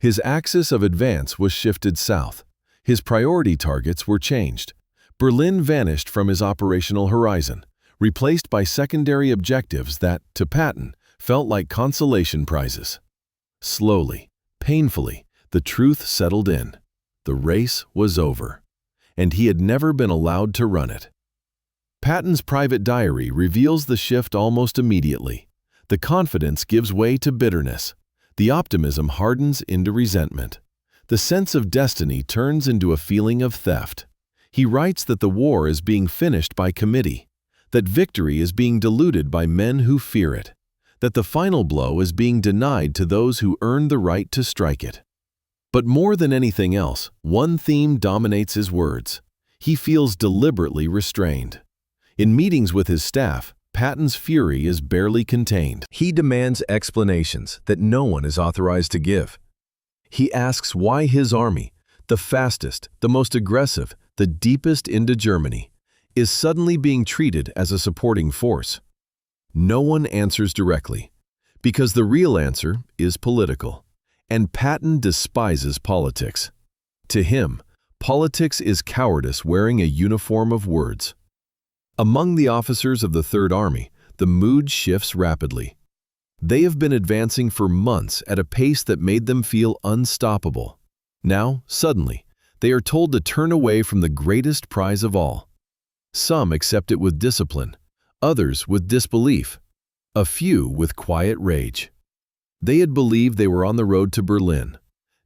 His axis of advance was shifted south. His priority targets were changed. Berlin vanished from his operational horizon, replaced by secondary objectives that, to Patton, felt like consolation prizes. Slowly, painfully, the truth settled in. The race was over, and he had never been allowed to run it. Patton's private diary reveals the shift almost immediately. The confidence gives way to bitterness. The optimism hardens into resentment. The sense of destiny turns into a feeling of theft. He writes that the war is being finished by committee, that victory is being diluted by men who fear it, that the final blow is being denied to those who earned the right to strike it. But more than anything else, one theme dominates his words. He feels deliberately restrained. In meetings with his staff, Patton's fury is barely contained. He demands explanations that no one is authorized to give. He asks why his army, the fastest, the most aggressive, the deepest into Germany, is suddenly being treated as a supporting force. No one answers directly. Because the real answer is political. And Patton despises politics. To him, politics is cowardice wearing a uniform of words. Among the officers of the Third Army, the mood shifts rapidly. They have been advancing for months at a pace that made them feel unstoppable. Now, suddenly, they are told to turn away from the greatest prize of all. Some accept it with discipline, others with disbelief, a few with quiet rage. They had believed they were on the road to Berlin.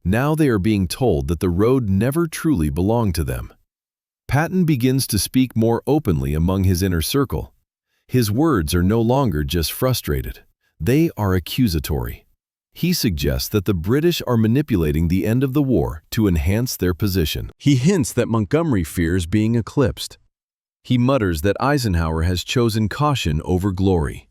Now they are being told that the road never truly belonged to them. Patton begins to speak more openly among his inner circle. His words are no longer just frustrated. They are accusatory. He suggests that the British are manipulating the end of the war to enhance their position. He hints that Montgomery fears being eclipsed. He mutters that Eisenhower has chosen caution over glory.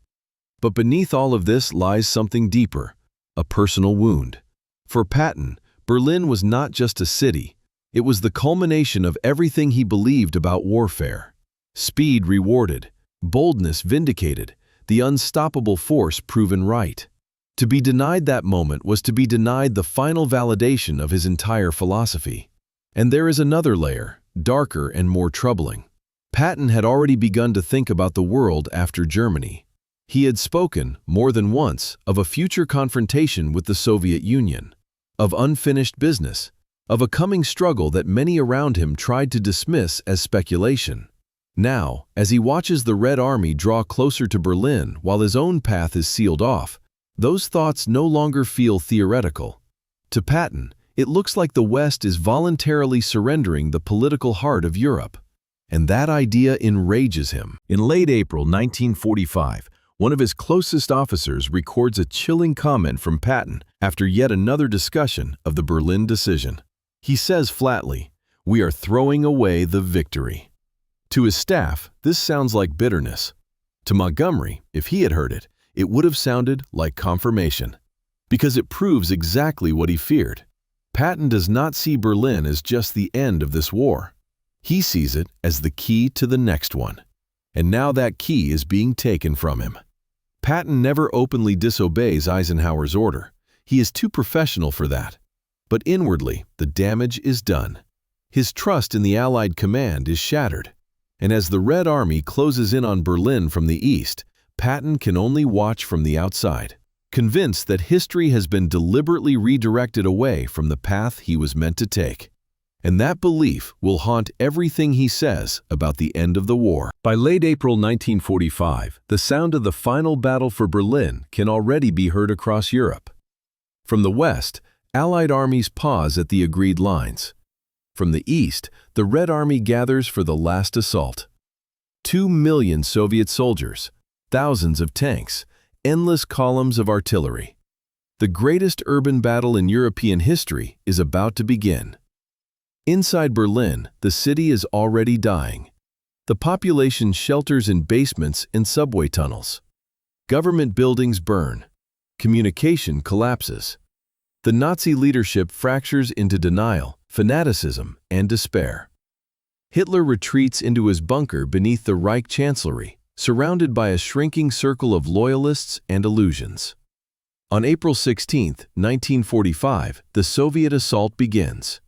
But beneath all of this lies something deeper, a personal wound. For Patton, Berlin was not just a city. It was the culmination of everything he believed about warfare. Speed rewarded, boldness vindicated, the unstoppable force proven right. To be denied that moment was to be denied the final validation of his entire philosophy. And there is another layer, darker and more troubling. Patton had already begun to think about the world after Germany. He had spoken, more than once, of a future confrontation with the Soviet Union, of unfinished business, of a coming struggle that many around him tried to dismiss as speculation. Now, as he watches the Red Army draw closer to Berlin while his own path is sealed off, those thoughts no longer feel theoretical. To Patton, it looks like the West is voluntarily surrendering the political heart of Europe. And that idea enrages him. In late April 1945, one of his closest officers records a chilling comment from Patton after yet another discussion of the Berlin decision. He says flatly, "We are throwing away the victory." To his staff, this sounds like bitterness. To Montgomery, if he had heard it, it would have sounded like confirmation. Because it proves exactly what he feared. Patton does not see Berlin as just the end of this war. He sees it as the key to the next one. And now that key is being taken from him. Patton never openly disobeys Eisenhower's order. He is too professional for that. But inwardly, the damage is done. His trust in the Allied command is shattered. And as the Red Army closes in on Berlin from the east, Patton can only watch from the outside, convinced that history has been deliberately redirected away from the path he was meant to take. And that belief will haunt everything he says about the end of the war. By late April 1945, the sound of the final battle for Berlin can already be heard across Europe. From the west, Allied armies pause at the agreed lines. From the east, the Red Army gathers for the last assault. 2 million Soviet soldiers, thousands of tanks, endless columns of artillery. The greatest urban battle in European history is about to begin. Inside Berlin, the city is already dying. The population shelters in basements and subway tunnels. Government buildings burn. Communication collapses. The Nazi leadership fractures into denial, fanaticism, and despair. Hitler retreats into his bunker beneath the Reich Chancellery, surrounded by a shrinking circle of loyalists and illusions. On April 16, 1945, the Soviet assault begins.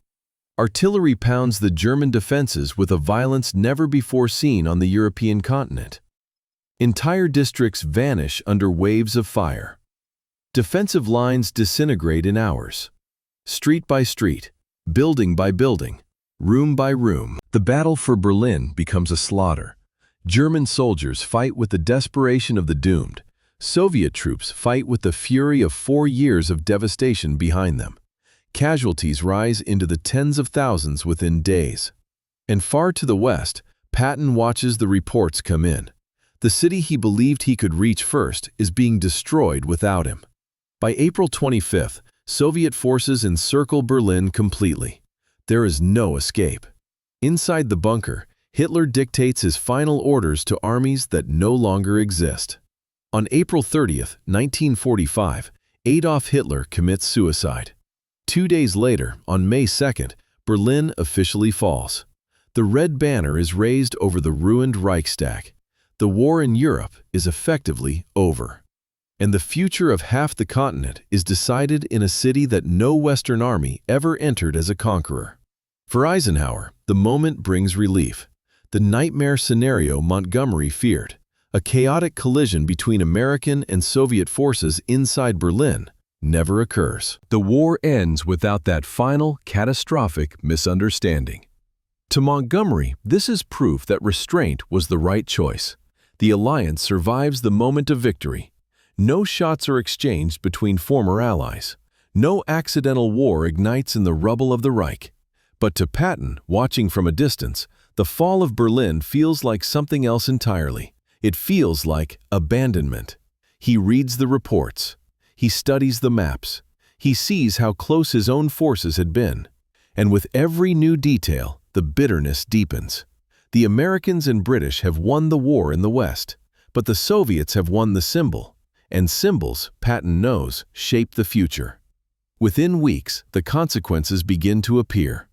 Artillery pounds the German defenses with a violence never before seen on the European continent. Entire districts vanish under waves of fire. Defensive lines disintegrate in hours. Street by street, building by building, room by room, the battle for Berlin becomes a slaughter. German soldiers fight with the desperation of the doomed. Soviet troops fight with the fury of 4 years of devastation behind them. Casualties rise into the tens of thousands within days. And far to the west, Patton watches the reports come in. The city he believed he could reach first is being destroyed without him. By April 25th, Soviet forces encircle Berlin completely. There is no escape. Inside the bunker, Hitler dictates his final orders to armies that no longer exist. On April 30th, 1945, Adolf Hitler commits suicide. 2 days later, on May 2nd, Berlin officially falls. The red banner is raised over the ruined Reichstag. The war in Europe is effectively over. And the future of half the continent is decided in a city that no Western army ever entered as a conqueror. For Eisenhower, the moment brings relief. The nightmare scenario Montgomery feared, a chaotic collision between American and Soviet forces inside Berlin, never occurs. The war ends without that final, catastrophic misunderstanding. To Montgomery, this is proof that restraint was the right choice. The alliance survives the moment of victory. No shots are exchanged between former allies. No accidental war ignites in the rubble of the Reich. But to Patton, watching from a distance, the fall of Berlin feels like something else entirely. It feels like abandonment. He reads the reports. He studies the maps. He sees how close his own forces had been. And with every new detail, the bitterness deepens. The Americans and British have won the war in the West, but the Soviets have won the symbol. And symbols, Patton knows, shape the future. Within weeks, the consequences begin to appear.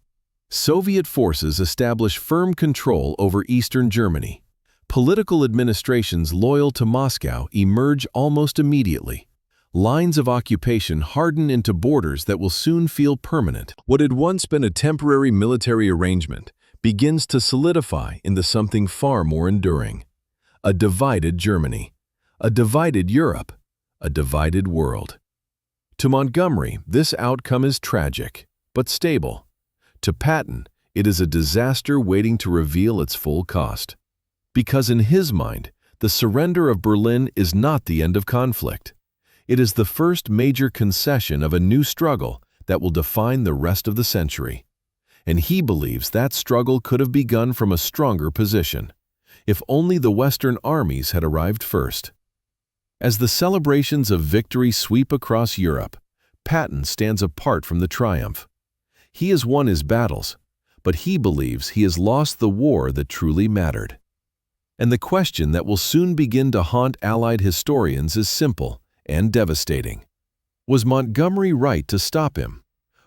Soviet forces establish firm control over Eastern Germany. Political administrations loyal to Moscow emerge almost immediately. Lines of occupation harden into borders that will soon feel permanent. What had once been a temporary military arrangement begins to solidify into something far more enduring. A divided Germany, a divided Europe, a divided world. To Montgomery, this outcome is tragic, but stable. To Patton, it is a disaster waiting to reveal its full cost. Because in his mind, the surrender of Berlin is not the end of conflict. It is the first major concession of a new struggle that will define the rest of the century. And he believes that struggle could have begun from a stronger position, if only the Western armies had arrived first. As the celebrations of victory sweep across Europe, Patton stands apart from the triumph. He has won his battles, but he believes he has lost the war that truly mattered. And the question that will soon begin to haunt Allied historians is simple and devastating. Was Montgomery right to stop him?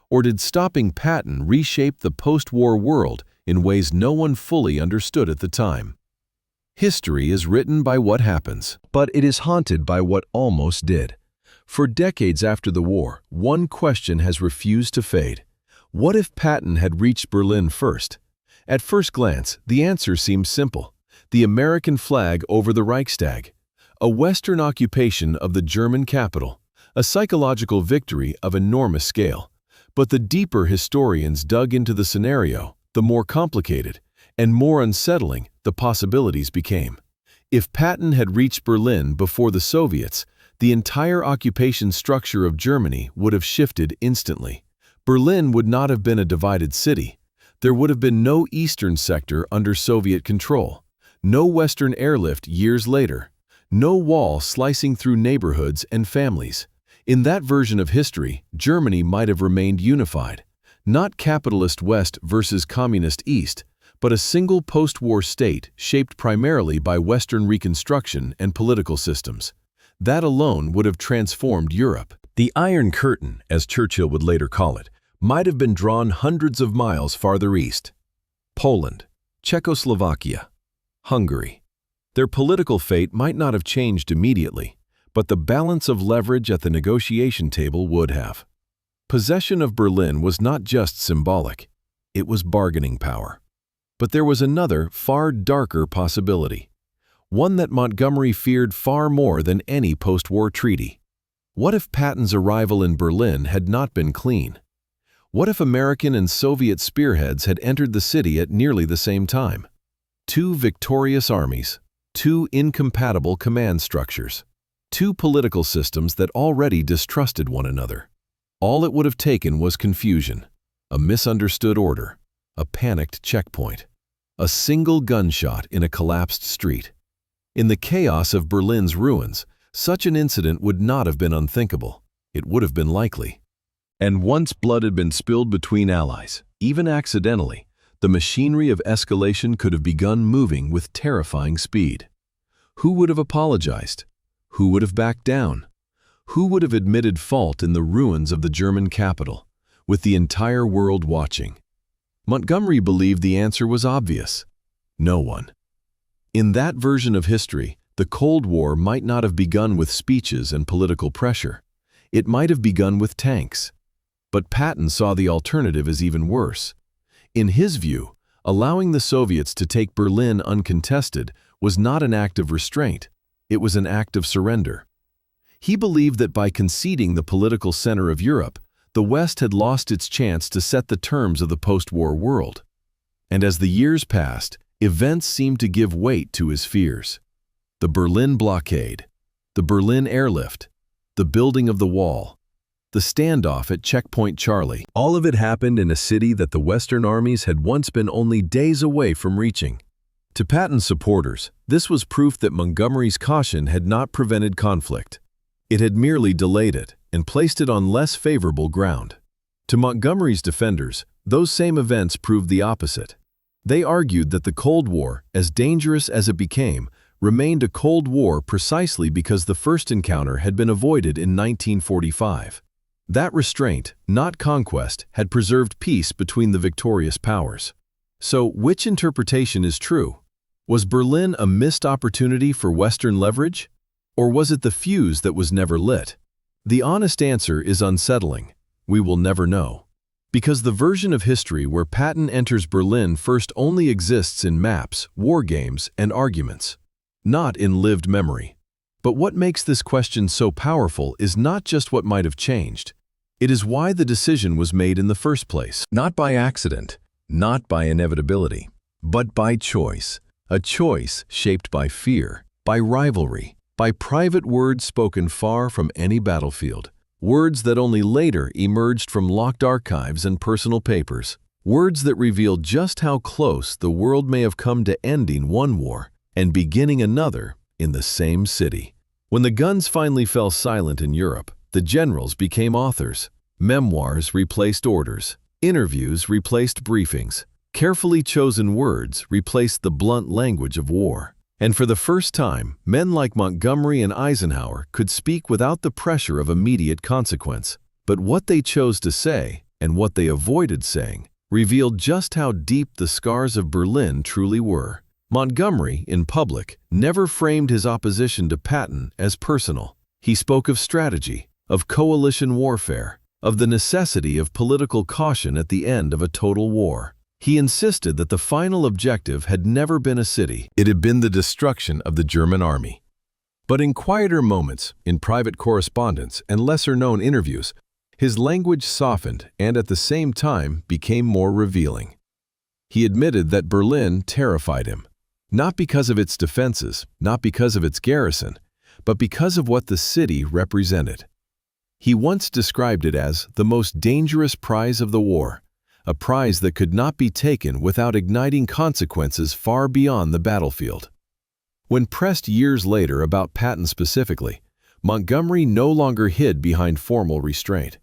Or did stopping Patton reshape the post-war world in ways no one fully understood at the time? History is written by what happens, but it is haunted by what almost did. For decades after the war, one question has refused to fade. What if Patton had reached Berlin first? At first glance, the answer seems simple. The American flag over the Reichstag. A Western occupation of the German capital. A psychological victory of enormous scale. But the deeper historians dug into the scenario, the more complicated and more unsettling the possibilities became. If Patton had reached Berlin before the Soviets, the entire occupation structure of Germany would have shifted instantly. Berlin would not have been a divided city. There would have been no eastern sector under Soviet control, no Western airlift years later, no wall slicing through neighborhoods and families. In that version of history, Germany might have remained unified, not capitalist West versus communist East, but a single post-war state shaped primarily by Western reconstruction and political systems. That alone would have transformed Europe. The Iron Curtain, as Churchill would later call it, might have been drawn hundreds of miles farther east. Poland, Czechoslovakia, Hungary. Their political fate might not have changed immediately, but the balance of leverage at the negotiation table would have. Possession of Berlin was not just symbolic, it was bargaining power. But there was another, far darker possibility, one that Montgomery feared far more than any post-war treaty. What if Patton's arrival in Berlin had not been clean? What if American and Soviet spearheads had entered the city at nearly the same time? Two victorious armies, two incompatible command structures, two political systems that already distrusted one another. All it would have taken was confusion, a misunderstood order, a panicked checkpoint, a single gunshot in a collapsed street. In the chaos of Berlin's ruins, such an incident would not have been unthinkable. It would have been likely. And once blood had been spilled between allies, even accidentally, the machinery of escalation could have begun moving with terrifying speed. Who would have apologized? Who would have backed down? Who would have admitted fault in the ruins of the German capital, with the entire world watching? Montgomery believed the answer was obvious. No one. In that version of history, The Cold War might not have begun with speeches and political pressure. It might have begun with tanks. But Patton saw the alternative as even worse. In his view, allowing the Soviets to take Berlin uncontested was not an act of restraint. It was an act of surrender. He believed that by conceding the political center of Europe, the West had lost its chance to set the terms of the post-war world. And as the years passed, events seemed to give weight to his fears. The Berlin blockade, the Berlin airlift, the building of the wall, the standoff at Checkpoint Charlie. All of it happened in a city that the Western armies had once been only days away from reaching. To Patton's supporters, this was proof that Montgomery's caution had not prevented conflict. It had merely delayed it and placed it on less favorable ground. To Montgomery's defenders, those same events proved the opposite. They argued that the Cold War, as dangerous as it became, remained a Cold War precisely because the first encounter had been avoided in 1945. That restraint, not conquest, had preserved peace between the victorious powers. So, which interpretation is true? Was Berlin a missed opportunity for Western leverage? Or was it the fuse that was never lit? The honest answer is unsettling. We will never know. Because the version of history where Patton enters Berlin first only exists in maps, war games, and arguments, not in lived memory. But what makes this question so powerful is not just what might have changed. It is why the decision was made in the first place. Not by accident, not by inevitability, but by choice. A choice shaped by fear, by rivalry, by private words spoken far from any battlefield. Words that only later emerged from locked archives and personal papers. Words that revealed just how close the world may have come to ending one war and beginning another in the same city. When the guns finally fell silent in Europe, the generals became authors. Memoirs replaced orders. Interviews replaced briefings. Carefully chosen words replaced the blunt language of war. And for the first time, men like Montgomery and Eisenhower could speak without the pressure of immediate consequence. But what they chose to say, and what they avoided saying, revealed just how deep the scars of Berlin truly were. Montgomery, in public, never framed his opposition to Patton as personal. He spoke of strategy, of coalition warfare, of the necessity of political caution at the end of a total war. He insisted that the final objective had never been a city. It had been the destruction of the German army. But in quieter moments, in private correspondence and lesser-known interviews, his language softened and at the same time became more revealing. He admitted that Berlin terrified him. Not because of its defenses, not because of its garrison, but because of what the city represented. He once described it as the most dangerous prize of the war, a prize that could not be taken without igniting consequences far beyond the battlefield. When pressed years later about Patton specifically, Montgomery no longer hid behind formal restraint.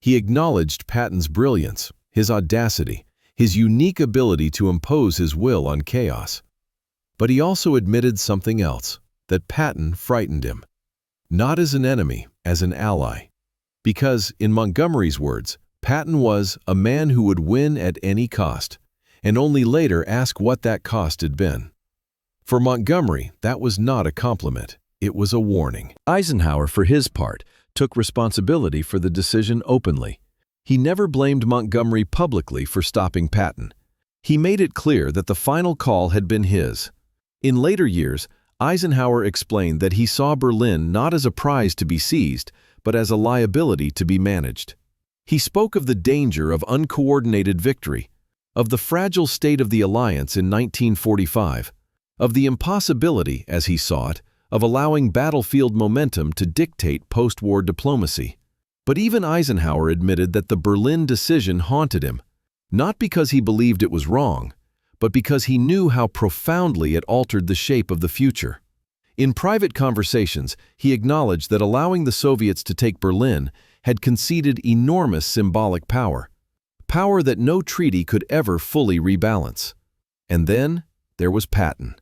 He acknowledged Patton's brilliance, his audacity, his unique ability to impose his will on chaos. But he also admitted something else, that Patton frightened him. Not as an enemy, as an ally. Because, in Montgomery's words, Patton was a man who would win at any cost, and only later ask what that cost had been. For Montgomery, that was not a compliment, it was a warning. Eisenhower, for his part, took responsibility for the decision openly. He never blamed Montgomery publicly for stopping Patton. He made it clear that the final call had been his. In later years, Eisenhower explained that he saw Berlin not as a prize to be seized, but as a liability to be managed. He spoke of the danger of uncoordinated victory, of the fragile state of the alliance in 1945, of the impossibility, as he saw it, of allowing battlefield momentum to dictate post-war diplomacy. But even Eisenhower admitted that the Berlin decision haunted him, not because he believed it was wrong, but because he knew how profoundly it altered the shape of the future. In private conversations, he acknowledged that allowing the Soviets to take Berlin had conceded enormous symbolic power, power that no treaty could ever fully rebalance. And then there was Patton.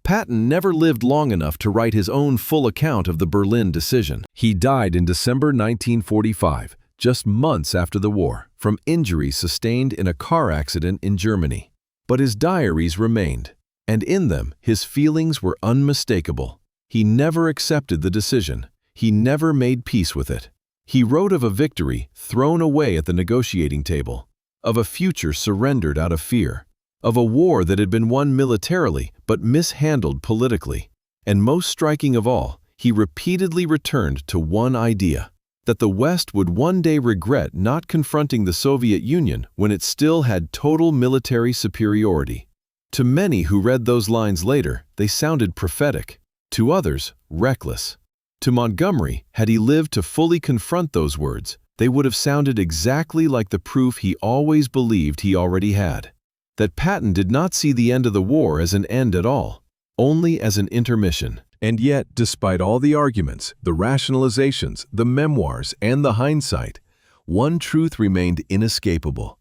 Patton never lived long enough to write his own full account of the Berlin decision. He died in December 1945, just months after the war, from injuries sustained in a car accident in Germany. But his diaries remained, and in them his feelings were unmistakable. He never accepted the decision. He never made peace with it. He wrote of a victory thrown away at the negotiating table, of a future surrendered out of fear, of a war that had been won militarily but mishandled politically. And most striking of all, he repeatedly returned to one idea: that the West would one day regret not confronting the Soviet Union when it still had total military superiority. To many who read those lines later, they sounded prophetic. To others, reckless. To Montgomery, had he lived to fully confront those words, they would have sounded exactly like the proof he always believed he already had. That Patton did not see the end of the war as an end at all, only as an intermission. And yet, despite all the arguments, the rationalizations, the memoirs, and the hindsight, one truth remained inescapable.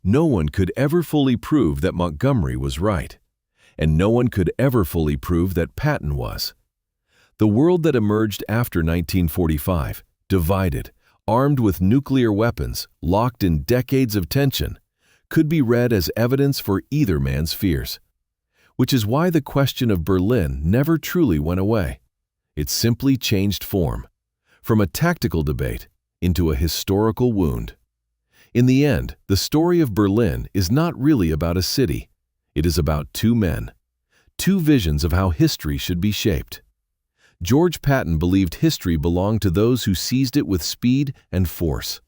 No one could ever fully prove that Montgomery was right, and no one could ever fully prove that Patton was. The world that emerged after 1945, divided, armed with nuclear weapons, locked in decades of tension, could be read as evidence for either man's fears. Which is why the question of Berlin never truly went away. It simply changed form, from a tactical debate into a historical wound. In the end, the story of Berlin is not really about a city. It is about two men, two visions of how history should be shaped. George Patton believed history belonged to those who seized it with speed and force.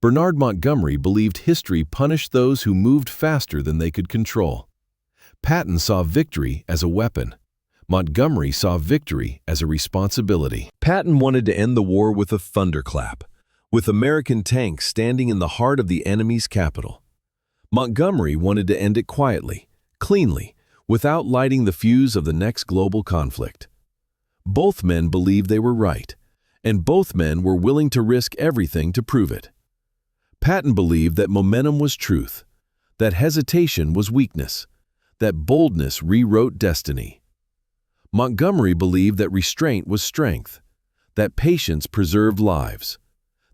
Bernard Montgomery believed history punished those who moved faster than they could control. Patton saw victory as a weapon. Montgomery saw victory as a responsibility. Patton wanted to end the war with a thunderclap, with American tanks standing in the heart of the enemy's capital. Montgomery wanted to end it quietly, cleanly, without lighting the fuse of the next global conflict. Both men believed they were right, and both men were willing to risk everything to prove it. Patton believed that momentum was truth, that hesitation was weakness, that boldness rewrote destiny. Montgomery believed that restraint was strength, that patience preserved lives,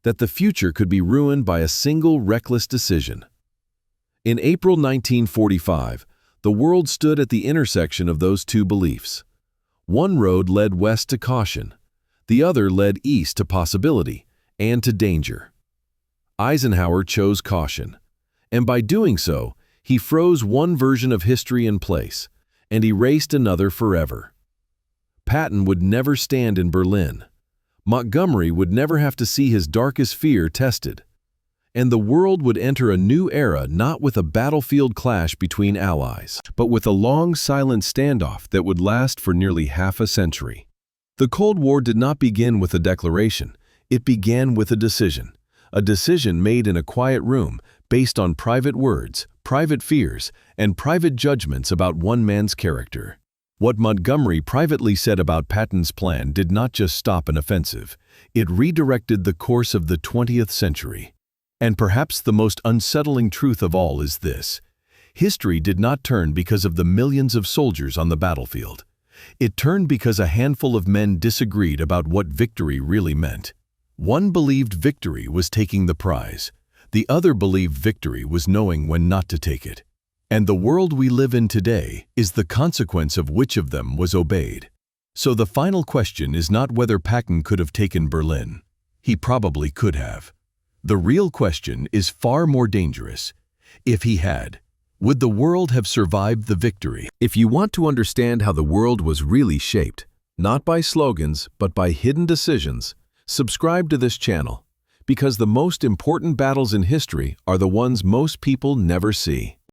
that the future could be ruined by a single reckless decision. In April 1945, the world stood at the intersection of those two beliefs. One road led west to caution, the other led east to possibility and to danger. Eisenhower chose caution, and by doing so, he froze one version of history in place and erased another forever. Patton would never stand in Berlin. Montgomery would never have to see his darkest fear tested. And the world would enter a new era not with a battlefield clash between allies, but with a long, silent standoff that would last for nearly half a century. The Cold War did not begin with a declaration. It began with a decision made in a quiet room based on private words, private fears, and private judgments about one man's character. What Montgomery privately said about Patton's plan did not just stop an offensive, it redirected the course of the 20th century. And perhaps the most unsettling truth of all is this: history did not turn because of the millions of soldiers on the battlefield. It turned because a handful of men disagreed about what victory really meant. One believed victory was taking the prize. The other believed victory was knowing when not to take it. And the world we live in today is the consequence of which of them was obeyed. So the final question is not whether Patton could have taken Berlin. He probably could have. The real question is far more dangerous. If he had, would the world have survived the victory? If you want to understand how the world was really shaped, not by slogans, but by hidden decisions, subscribe to this channel, because the most important battles in history are the ones most people never see.